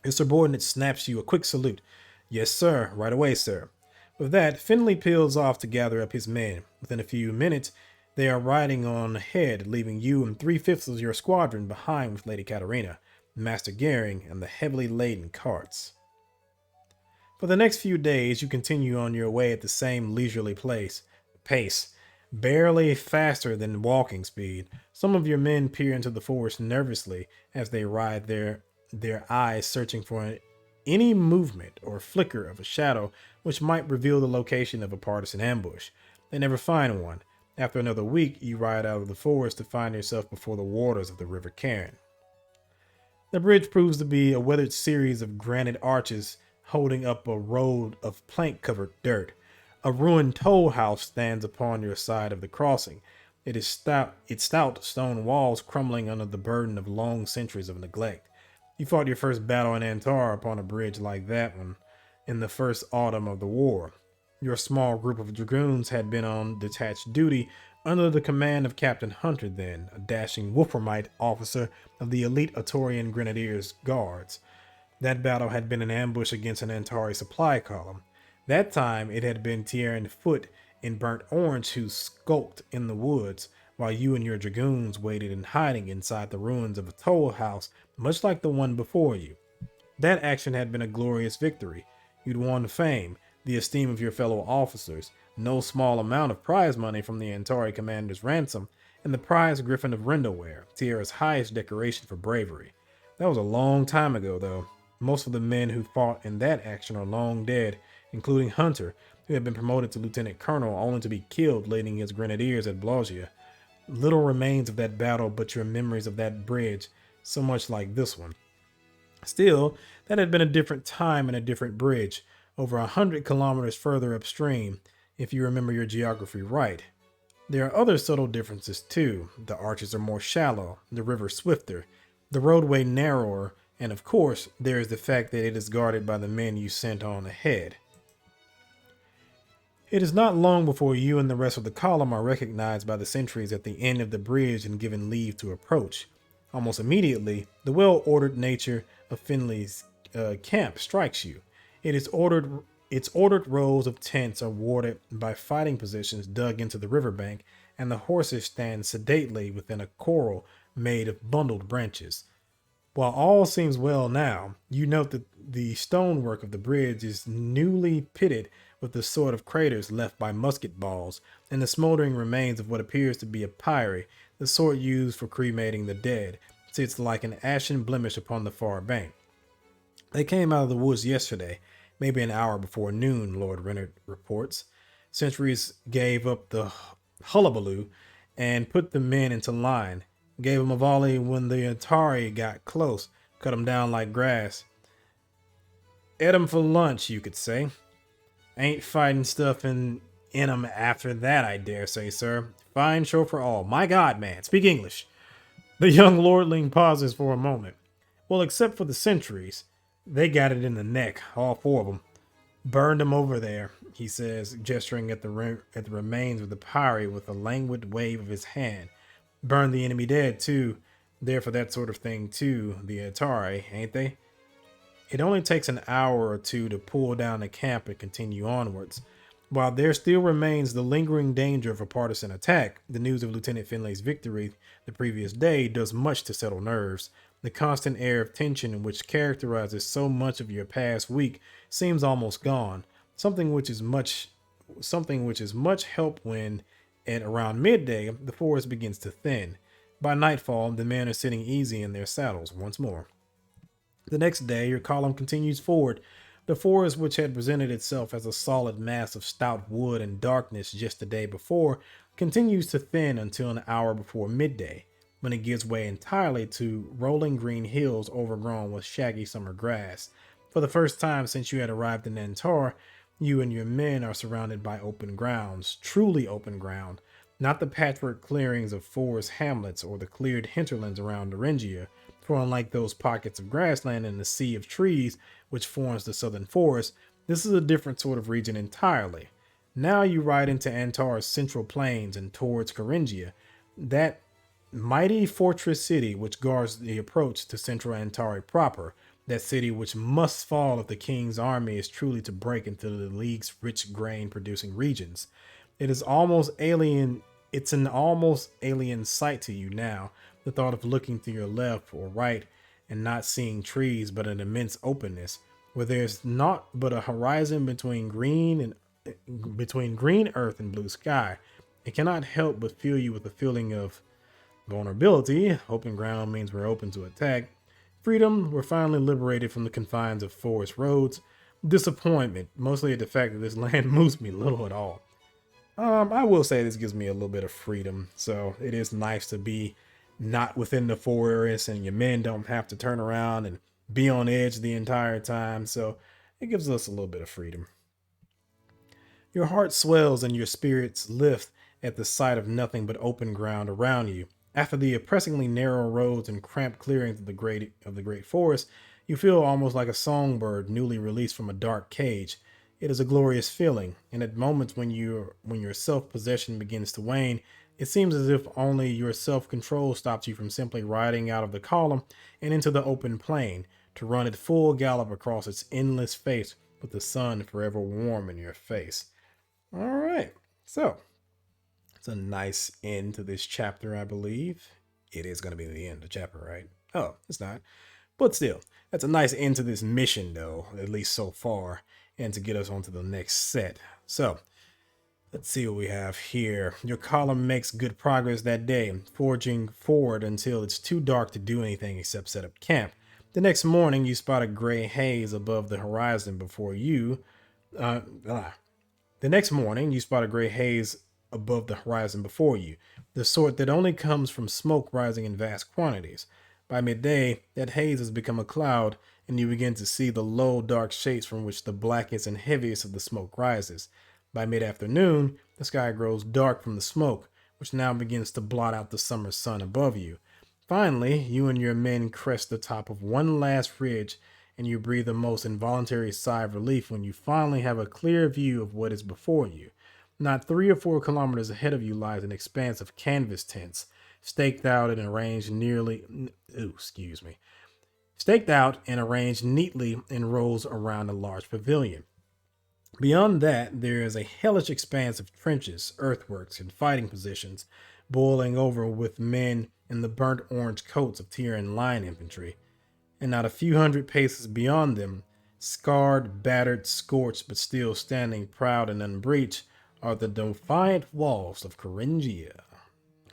Your subordinate snaps you a quick salute. Yes, sir. Right away, sir. With that, Finley peels off to gather up his men. Within a few minutes, they are riding on ahead, leaving you and 3/5 of your squadron behind with Lady Katarina, Master Gehring, and the heavily laden carts. For the next few days, you continue on your way at the same leisurely pace, barely faster than walking speed. Some of your men peer into the forest nervously as they ride their eyes searching for any movement or flicker of a shadow which might reveal the location of a partisan ambush. They never find one. After another week, you ride out of the forest to find yourself before the waters of the River Cairn. The bridge proves to be a weathered series of granite arches holding up a road of plank-covered dirt. A ruined toll house stands upon your side of the crossing. Its stout stone walls crumbling under the burden of long centuries of neglect. You fought your first battle in Antar upon a bridge like that one in the first autumn of the war. Your small group of dragoons had been on detached duty under the command of Captain Hunter then, a dashing Wolframite officer of the elite Atorian Grenadiers Guards. That battle had been an ambush against an Antari supply column. That time it had been Tierran Foot in burnt orange who skulked in the woods, while you and your dragoons waited in hiding inside the ruins of a toll house much like the one before you. That action had been a glorious victory. You'd won fame, the esteem of your fellow officers, no small amount of prize money from the Antari commander's ransom, and the prize griffin of Rindoware, Tierra's highest decoration for bravery. That was a long time ago, though. Most of the men who fought in that action are long dead, including Hunter, who had been promoted to lieutenant colonel only to be killed leading his grenadiers at Blogia. Little remains of that battle but your memories of that bridge, so much like this one. Still, that had been a different time and a different bridge, over 100 kilometers further upstream, if you remember your geography right. There are other subtle differences too. The arches are more shallow, the river swifter, the roadway narrower, and of course, there is the fact that it is guarded by the men you sent on ahead. It is not long before you and the rest of the column are recognized by the sentries at the end of the bridge and given leave to approach. Almost immediately, the well-ordered nature of Finley's camp strikes you. Its ordered rows of tents are warded by fighting positions dug into the riverbank, and the horses stand sedately within a corral made of bundled branches. While all seems well now, you note that the stonework of the bridge is newly pitted with the sort of craters left by musket balls, and the smoldering remains of what appears to be a pyre, the sort used for cremating the dead, sits like an ashen blemish upon the far bank. They came out of the woods yesterday, maybe an hour before noon, Lord Renard reports. Sentries gave up the hullabaloo and put the men into line. Gave them a volley when the Atari got close, cut them down like grass. Ate 'em for lunch, you could say. Ain't fighting stuff in 'em after that, I dare say, sir. Fine show for all. My God, man, speak English. The young lordling pauses for a moment. Well, except for the sentries, they got it in the neck, all four of them. Burned 'em over there, he says, gesturing at the remains of the pyre with a languid wave of his hand. Burned the enemy dead, too. There for that sort of thing, too, the Atari, ain't they? It only takes an hour or two to pull down the camp and continue onwards. While there still remains the lingering danger of a partisan attack, the news of Lieutenant Finlay's victory the previous day does much to settle nerves. The constant air of tension which characterizes so much of your past week seems almost gone, something which is much help when, at around midday, the forest begins to thin. By nightfall, the men are sitting easy in their saddles once more. The next day, your column continues forward. The forest, which had presented itself as a solid mass of stout wood and darkness just the day before, continues to thin until an hour before midday, when it gives way entirely to rolling green hills overgrown with shaggy summer grass. For the first time since you had arrived in Nantar, you and your men are surrounded by open grounds, truly open ground, not the patchwork clearings of forest hamlets or the cleared hinterlands around Thuringia, for unlike those pockets of grassland and the sea of trees which forms the southern forest, this is a different sort of region entirely. Now you ride into Antar's central plains and towards Coringia, that mighty fortress city which guards the approach to central Antari proper, that city which must fall if the king's army is truly to break into the league's rich grain producing regions. It is almost alien. It's an almost alien sight to you now, the thought of looking to your left or right and not seeing trees but an immense openness, where there's naught but a horizon between green earth and blue sky. It cannot help but fill you with a feeling of vulnerability. Open ground means we're open to attack. Freedom, we're finally liberated from the confines of forest roads. Disappointment, mostly at the fact that this land moves me little at all. I will say this gives me a little bit of freedom, so it is nice to be not within the forest, and your men don't have to turn around and be on edge the entire time. So it gives us a little bit of freedom. Your heart swells and your spirits lift at the sight of nothing but open ground around you. After the oppressingly narrow roads and cramped clearings of the great forest, you feel almost like a songbird newly released from a dark cage. It is a glorious feeling, and at moments when your self-possession begins to wane, it seems as if only your self-control stops you from simply riding out of the column and into the open plain to run at full gallop across its endless face with the sun forever warm in your face. All right, so it's a nice end to this chapter, I believe. It is going to be the end of the chapter, right? Oh, it's not. But still, that's a nice end to this mission, though, at least so far, and to get us onto the next set. So, let's see what we have here. Your column makes good progress that day, forging forward until it's too dark to do anything except set up camp. The next morning, you spot a gray haze above the horizon before you. Uh, ah. The next morning, you spot a gray haze above the horizon before you, the sort that only comes from smoke rising in vast quantities. By midday, that haze has become a cloud, and you begin to see the low, dark shapes from which the blackest and heaviest of the smoke rises. By mid-afternoon, the sky grows dark from the smoke, which now begins to blot out the summer sun above you. Finally, you and your men crest the top of one last ridge, and you breathe a most involuntary sigh of relief when you finally have a clear view of what is before you. Not 3 or 4 kilometers ahead of you lies an expanse of canvas tents, staked out and arranged staked out and arranged neatly in rows around a large pavilion. Beyond that, there is a hellish expanse of trenches, earthworks, and fighting positions, boiling over with men in the burnt orange coats of tier and line infantry. And not a few hundred paces beyond them, scarred, battered, scorched, but still standing proud and unbreached, are the defiant walls of Coringia.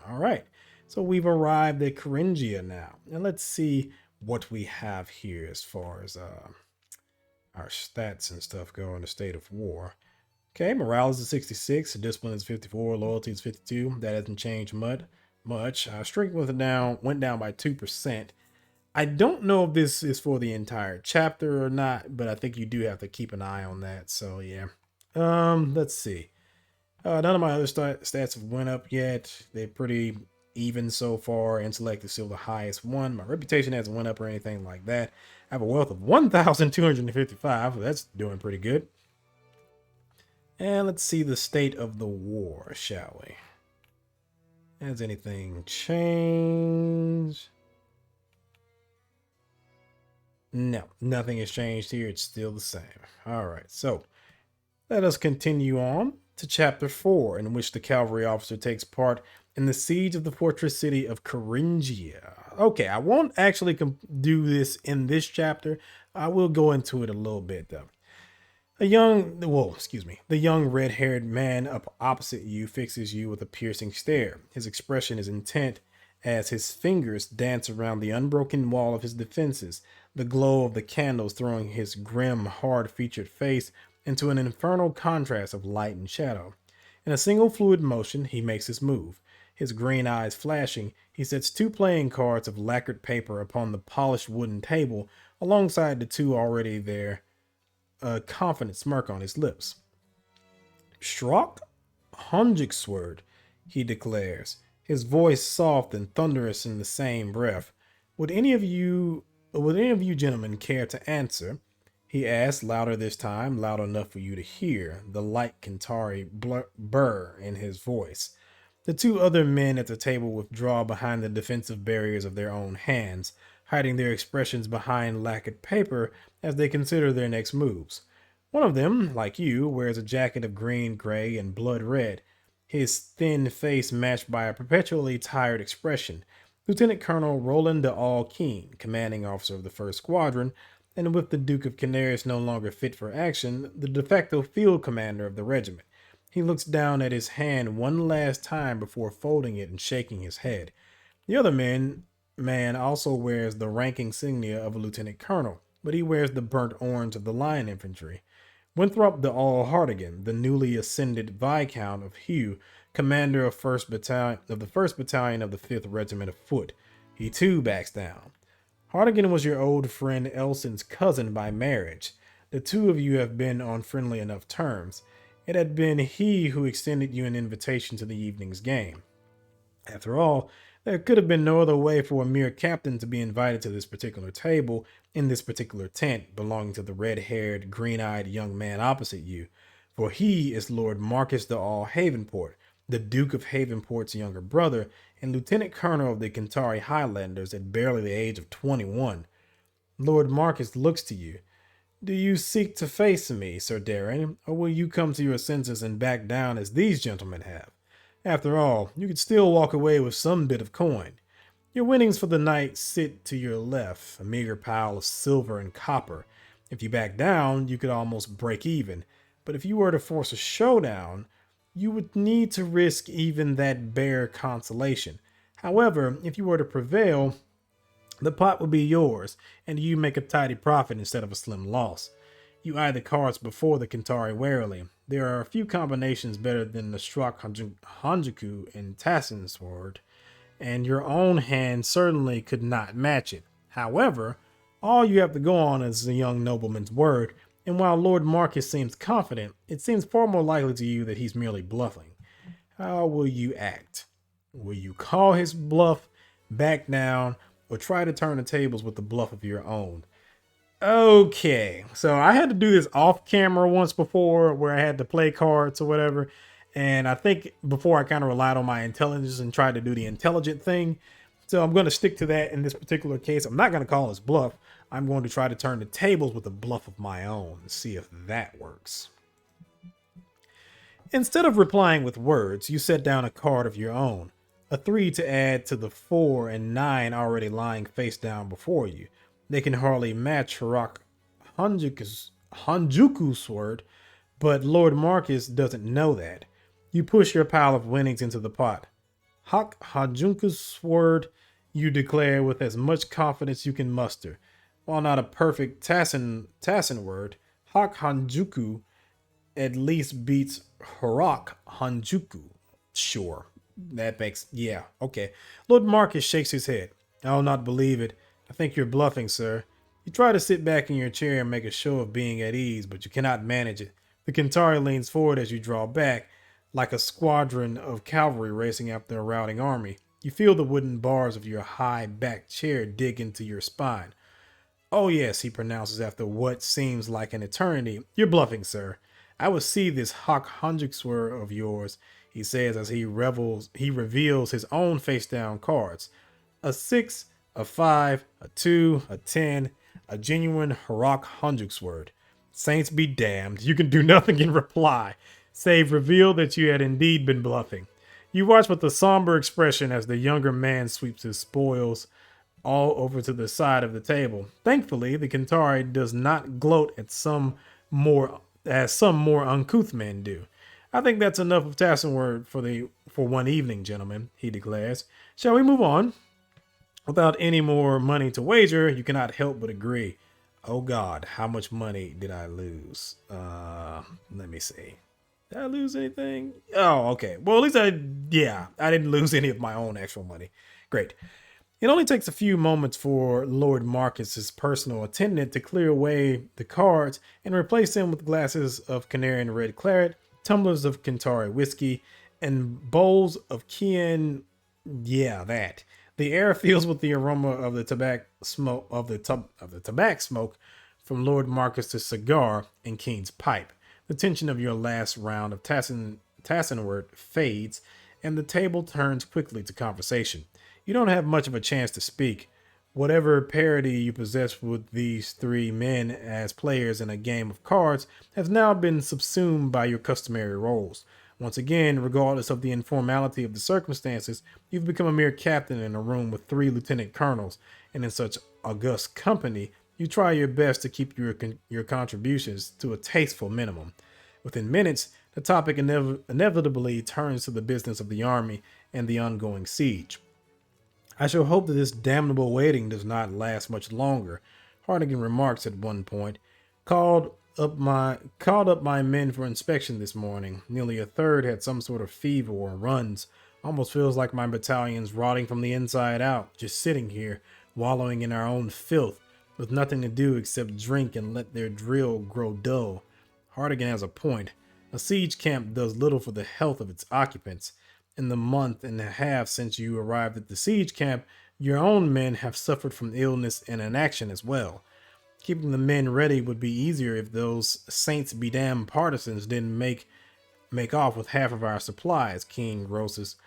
All right, so we've arrived at Coringia now, and let's see what we have here as far as our stats and stuff go in the state of war. Okay, morale is a 66, discipline is 54, loyalty is 52. That hasn't changed much. Strength went down by 2%. I don't know if this is for the entire chapter or not, but I think you do have to keep an eye on that. So yeah. Let's see. None of my other stats have went up yet. They're pretty even so far. Intellect is still the highest one. My reputation hasn't went up or anything like that. I have a wealth of 1,255. That's doing pretty good. And let's see the state of the war, shall we? Has anything changed? No, nothing has changed here. It's still the same. All right, so let us continue on to chapter 4, in which the cavalry officer takes part in the siege of the fortress city of Caringia. Okay, I won't actually do this in this chapter. I will go into it a little bit though. The young red-haired man up opposite you fixes you with a piercing stare. His expression is intent as his fingers dance around the unbroken wall of his defenses, the glow of the candles throwing his grim, hard-featured face into an infernal contrast of light and shadow. In a single fluid motion, he makes his move. His green eyes flashing, he sets 2 playing cards of lacquered paper upon the polished wooden table alongside the 2 already there, a confident smirk on his lips. Schrock Hunjigsword, he declares, his voice soft and thunderous in the same breath. Would any of you gentlemen care to answer? He asked, louder this time, loud enough for you to hear the light Kintari burr in his voice. The 2 other men at the table withdraw behind the defensive barriers of their own hands, hiding their expressions behind lacquered paper as they consider their next moves. One of them, like you, wears a jacket of green, gray, and blood red, his thin face matched by a perpetually tired expression. Lieutenant Colonel Roland de All-Keen, commanding officer of the 1st Squadron, and with the Duke of Canaris no longer fit for action, the de facto field commander of the regiment. He looks down at his hand one last time before folding it and shaking his head. The other man also wears the rank insignia of a lieutenant colonel, but he wears the burnt orange of the line infantry. Winthrop de All-Hartigan, the newly ascended Viscount of Hugh, commander of the 1st Battalion of the 5th Regiment of Foot. He too backs down. Hartigan was your old friend Elson's cousin by marriage. The 2 of you have been on friendly enough terms. It had been he who extended you an invitation to the evening's game. After all, there could have been no other way for a mere captain to be invited to this particular table in this particular tent belonging to the red-haired, green-eyed young man opposite you, for he is Lord Marcus de All Havenport, the Duke of Havenport's younger brother, and Lieutenant Colonel of the Kintari Highlanders at barely the age of 21. Lord Marcus looks to you. Do you seek to face me, Sir Darren, or will you come to your senses and back down as these gentlemen have? After all, you could still walk away with some bit of coin. Your winnings for the night sit to your left, a meager pile of silver and copper. If you back down, you could almost break even. But if you were to force a showdown, you would need to risk even that bare consolation. However, if you were to prevail, the pot would be yours, and you make a tidy profit instead of a slim loss. You eye the cards before the Kintari warily. There are a few combinations better than the Struck Hanjuku and Tassin sword, and your own hand certainly could not match it. However, all you have to go on is the young nobleman's word, and while Lord Marcus seems confident, it seems far more likely to you that he's merely bluffing. How will you act? Will you call his bluff, back down, or try to turn the tables with the bluff of your own? Okay, so I had to do this off camera once before where I had to play cards or whatever. And I think before I kind of relied on my intelligence and tried to do the intelligent thing. So I'm going to stick to that in this particular case. I'm not going to call his bluff. I'm going to try to turn the tables with a bluff of my own and see if that works. Instead of replying with words, you set down a card of your own, a 3 to add to the 4 and 9 already lying face down before you. They can hardly match Hirak Hanjuku's sword, but Lord Marcus doesn't know that. You push your pile of winnings into the pot. Hak Hanjuku's sword, you declare with as much confidence you can muster. While not a perfect Tassin word, Hak Hanjuku at least beats Harak Hanjuku. Sure. That makes, yeah, okay. Lord Marcus shakes his head. I'll not believe it. I think you're bluffing, sir. You try to sit back in your chair and make a show of being at ease, but you cannot manage it. The Kentari leans forward as you draw back, like a squadron of cavalry racing after a routing army. You feel the wooden bars of your high backed chair dig into your spine. Oh, yes, he pronounces after what seems like an eternity. You're bluffing, sir. I will see this Hawk Hundrexwer of yours, he says as he reveals his own face down cards. A 6, a 5, a 2, a 10, a genuine Harok Hundrexword. Saints be damned, you can do nothing in reply, save reveal that you had indeed been bluffing. You watch with a somber expression as the younger man sweeps his spoils all over to the side of the table. Thankfully, the Kentari does not gloat at more some more uncouth men do. I think that's enough of Tassenword for one evening, gentlemen, he declares. Shall we move on? Without any more money to wager, you cannot help but agree. Oh God, how much money did I lose? Let me see. Did I lose anything? Oh, okay. Well, at least I didn't lose any of my own actual money. Great. It only takes a few moments for Lord Marcus's personal attendant to clear away the cards and replace them with glasses of Canarian red claret, tumblers of Kentari whiskey, and bowls of Kian. Yeah, that. The air fills with the aroma of the tobacco smoke from Lord Marcus's cigar and Keen's pipe. The tension of your last round of Tassenwort fades, and the table turns quickly to conversation. You don't have much of a chance to speak. Whatever parity you possess with these three men as players in a game of cards has now been subsumed by your customary roles. Once again, regardless of the informality of the circumstances, you've become a mere captain in a room with three lieutenant colonels, and in such august company, you try your best to keep your contributions to a tasteful minimum. Within minutes, the topic inevitably turns to the business of the army and the ongoing siege. I shall hope that this damnable waiting does not last much longer, Hardigan remarks at one point. Called up my men for inspection this morning. Nearly a third had some sort of fever or runs. Almost feels like my battalion's rotting from the inside out, just sitting here, wallowing in our own filth, with nothing to do except drink and let their drill grow dull. Hardigan has a point. A siege camp does little for the health of its occupants. In the month and a half since you arrived at the siege camp, your own men have suffered from illness and inaction as well. Keeping the men ready would be easier if those saints be damned partisans didn't make off with half of our supplies, King grosses.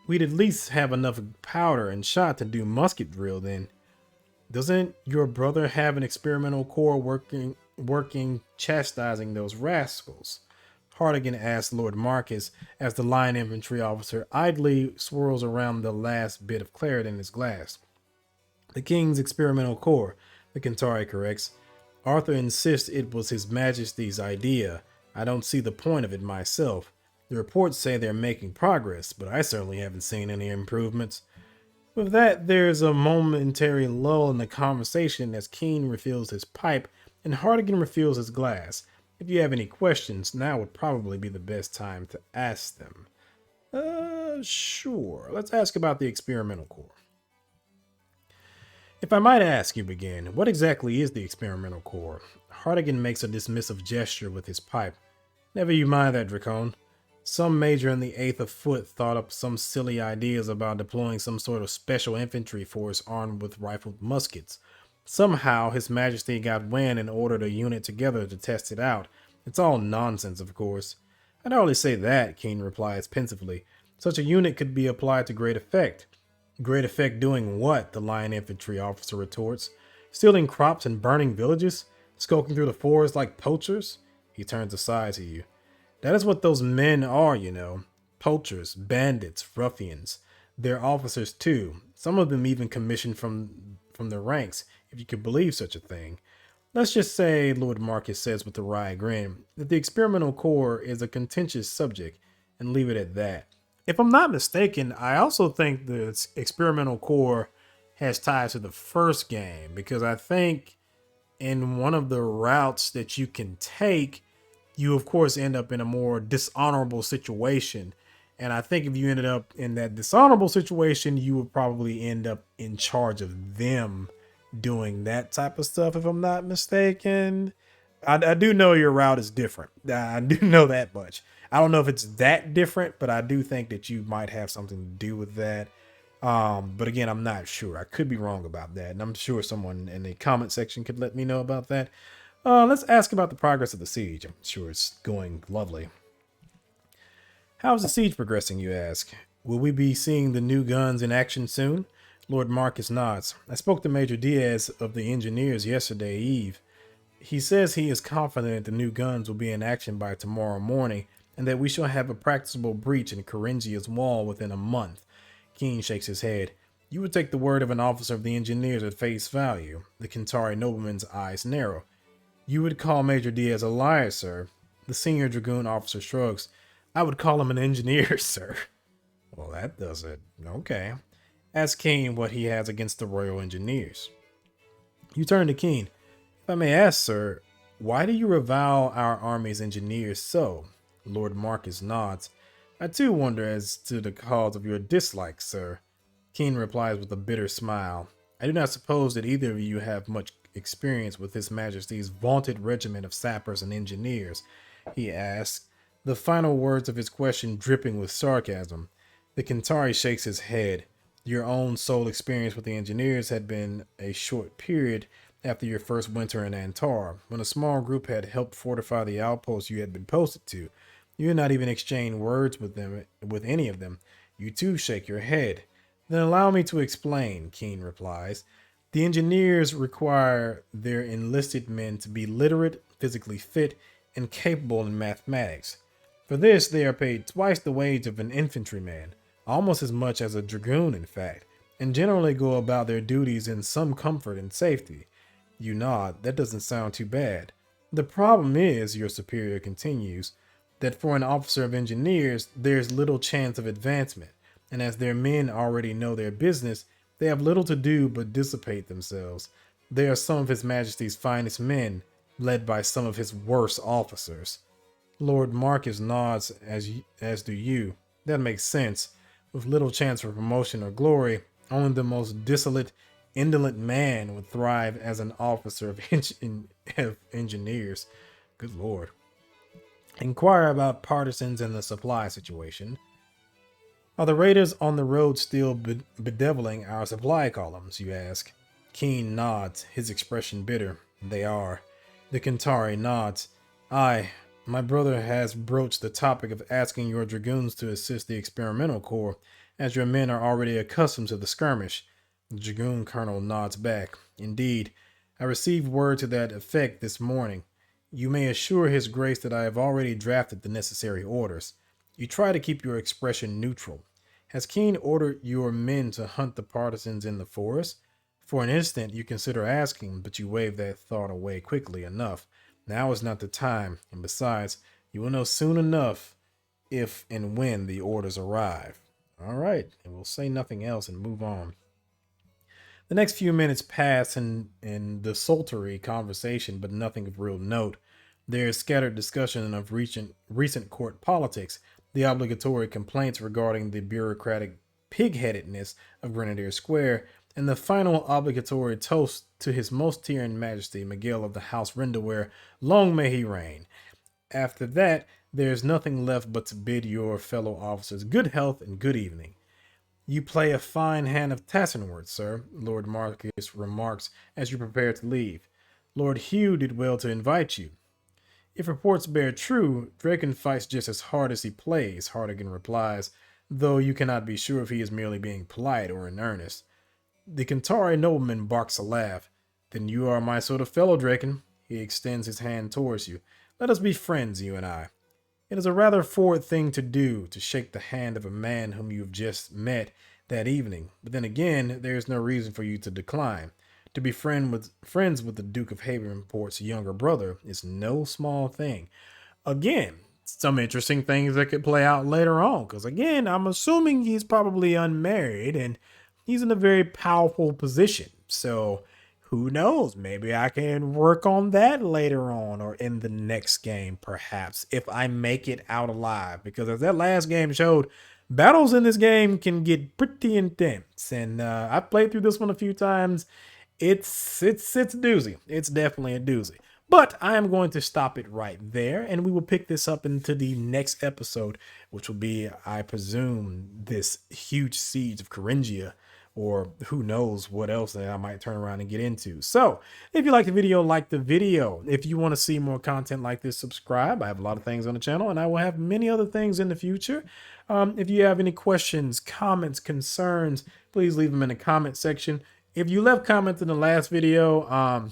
We'd at least have enough powder and shot to do musket drill then. Doesn't your brother have an experimental corps working chastising those rascals? Hardigan asked Lord Marcus as the line infantry officer idly swirls around the last bit of claret in his glass. The king's experimental corps, the Kentari corrects. Arthur insists it was his majesty's idea. I don't see the point of it myself. The reports say they're making progress, but I certainly haven't seen any improvements. With that, there's a momentary lull in the conversation as Keene refills his pipe and Hardigan refills his glass. If you have any questions, now would probably be the best time to ask them. Sure. Let's ask about the experimental corps. If I might ask, you begin, what exactly is the experimental corps? Hardigan makes a dismissive gesture with his pipe. Never you mind that, Dracone. Some major in the 8th of Foot thought up some silly ideas about deploying some sort of special infantry force armed with rifled muskets. Somehow, His Majesty got wind and ordered a unit together to test it out. It's all nonsense, of course. I'd hardly say that, Keene replies pensively. Such a unit could be applied to great effect. Great effect doing what? The line infantry officer retorts. Stealing crops and burning villages? Skulking through the forest like poachers? He turns aside to you. That is what those men are, you know. Poachers, bandits, ruffians. They're officers too. Some of them even commissioned from the ranks, if you could believe such a thing. Let's just say, Lord Marcus says with a wry grin, that the experimental corps is a contentious subject, and leave it at that. If I'm not mistaken, I also think the experimental corps has ties to the first game, because I think And one of the routes that you can take, you of course end up in a more dishonorable situation. And I think if you ended up in that dishonorable situation, you would probably end up in charge of them doing that type of stuff, if I'm not mistaken. I do know your route is different. I do know that much. I don't know if it's that different, but I do think that you might have something to do with that. But again, I'm not sure. I could be wrong about that, and I'm sure someone in the comment section could let me know about that. Let's ask about the progress of the siege. I'm sure it's going lovely. How's the siege progressing, you ask? Will we be seeing the new guns in action soon? Lord Marcus nods. I spoke to Major Diaz of the engineers yesterday eve. He says he is confident the new guns will be in action by tomorrow morning, and that we shall have a practicable breach in Coringia's wall within a month. Keen shakes his head. You would take the word of an officer of the engineers at face value. The Kentari nobleman's eyes narrow. You would call Major Diaz a liar, sir. The senior dragoon officer shrugs. I would call him an engineer, sir. Well, that does it. Okay. Ask Keen what he has against the Royal Engineers. You turn to Keen. If I may ask, sir, why do you revile our army's engineers so? Lord Marcus nods. I too wonder as to the cause of your dislike, sir. Keen replies with a bitter smile. I do not suppose that either of you have much experience with His Majesty's vaunted regiment of sappers and engineers, he asks, the final words of his question dripping with sarcasm. The Kentari shakes his head. Your own sole experience with the engineers had been a short period after your first winter in Antar, when a small group had helped fortify the outpost you had been posted to. You had not even exchanged words with any of them. You too shake your head. Then allow me to explain, Keen replies. The engineers require their enlisted men to be literate, physically fit, and capable in mathematics. For this, they are paid twice the wage of an infantryman, almost as much as a dragoon, in fact, and generally go about their duties in some comfort and safety. You nod. That doesn't sound too bad. The problem is, your superior continues, that for an officer of engineers, there's little chance of advancement, and as their men already know their business, they have little to do but dissipate themselves. They are some of His Majesty's finest men, led by some of his worst officers. Lord Marcus nods as do you. That makes sense. With little chance for promotion or glory, only the most dissolute, indolent man would thrive as an officer of engineers. Good Lord. Inquire about partisans and the supply situation. Are the raiders on the road still bedeviling our supply columns, you ask? Keen nods, his expression bitter. They are. The Kentari nods. Aye, my brother has broached the topic of asking your dragoons to assist the experimental corps, as your men are already accustomed to the skirmish. The dragoon colonel nods back. Indeed, I received word to that effect this morning. You may assure His Grace that I have already drafted the necessary orders. You try to keep your expression neutral. Has Keen ordered your men to hunt the partisans in the forest? For an instant you consider asking, but you wave that thought away quickly enough. Now is not the time, and besides, you will know soon enough if and when the orders arrive. All right, and we'll say nothing else and move on. The next few minutes pass in desultory conversation, but nothing of real note. There is scattered discussion of recent court politics, the obligatory complaints regarding the bureaucratic pig-headedness of Grenadier Square, and the final obligatory toast to His Most Tyrant Majesty Miguel of the House Renderware, long may he reign. After that, there is nothing left but to bid your fellow officers good health and good evening. You play a fine hand of Tassenworth, sir, Lord Marcus remarks as you prepare to leave. Lord Hugh did well to invite you. If reports bear true, Draken fights just as hard as he plays, Hartigan replies, though you cannot be sure if he is merely being polite or in earnest. The Kentari nobleman barks a laugh. Then you are my sort of fellow, Draken. He extends his hand towards you. Let us be friends, you and I. It is a rather forward thing to do, to shake the hand of a man whom you have just met that evening. But then again, there is no reason for you to decline. To be friends with the Duke of Havenport's younger brother is no small thing. Again, some interesting things that could play out later on, because again, I'm assuming he's probably unmarried and he's in a very powerful position. So Who knows? Maybe I can work on that later on or in the next game, perhaps, if I make it out alive. Because as that last game showed, battles in this game can get pretty intense. And I've played through this one a few times. It's a doozy. It's definitely a doozy. But I am going to stop it right there, and we will pick this up into the next episode, which will be, I presume, this huge siege of Caringia, or who knows what else that I might turn around and get into. So, if you like the video, like the video. If you want to see more content like this, subscribe. I have a lot of things on the channel, and I will have many other things in the future. If you have any questions, comments, concerns, please leave them in the comment section. If you left comments in the last video,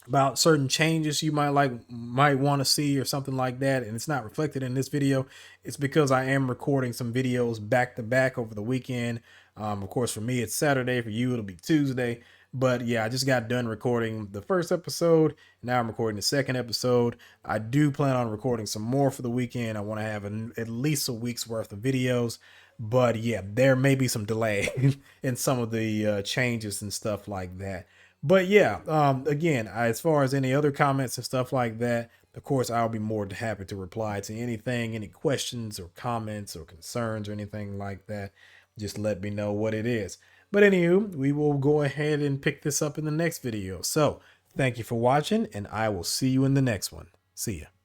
about certain changes you might want to see or something like that, and it's not reflected in this video, it's because I am recording some videos back to back over the weekend. Of course, for me it's Saturday, for you it'll be Tuesday. But yeah, I just got done recording the first episode. Now I'm recording the second episode. I do plan on recording some more for the weekend. I want to have at least a week's worth of videos. But yeah, there may be some delay in some of the changes and stuff like that. But yeah, again, as far as any other comments and stuff like that, of course, I'll be more than happy to reply to anything, any questions or comments or concerns or anything like that. Just let me know what it is. But anywho, we will go ahead and pick this up in the next video. So thank you for watching, and I will see you in the next one. See ya.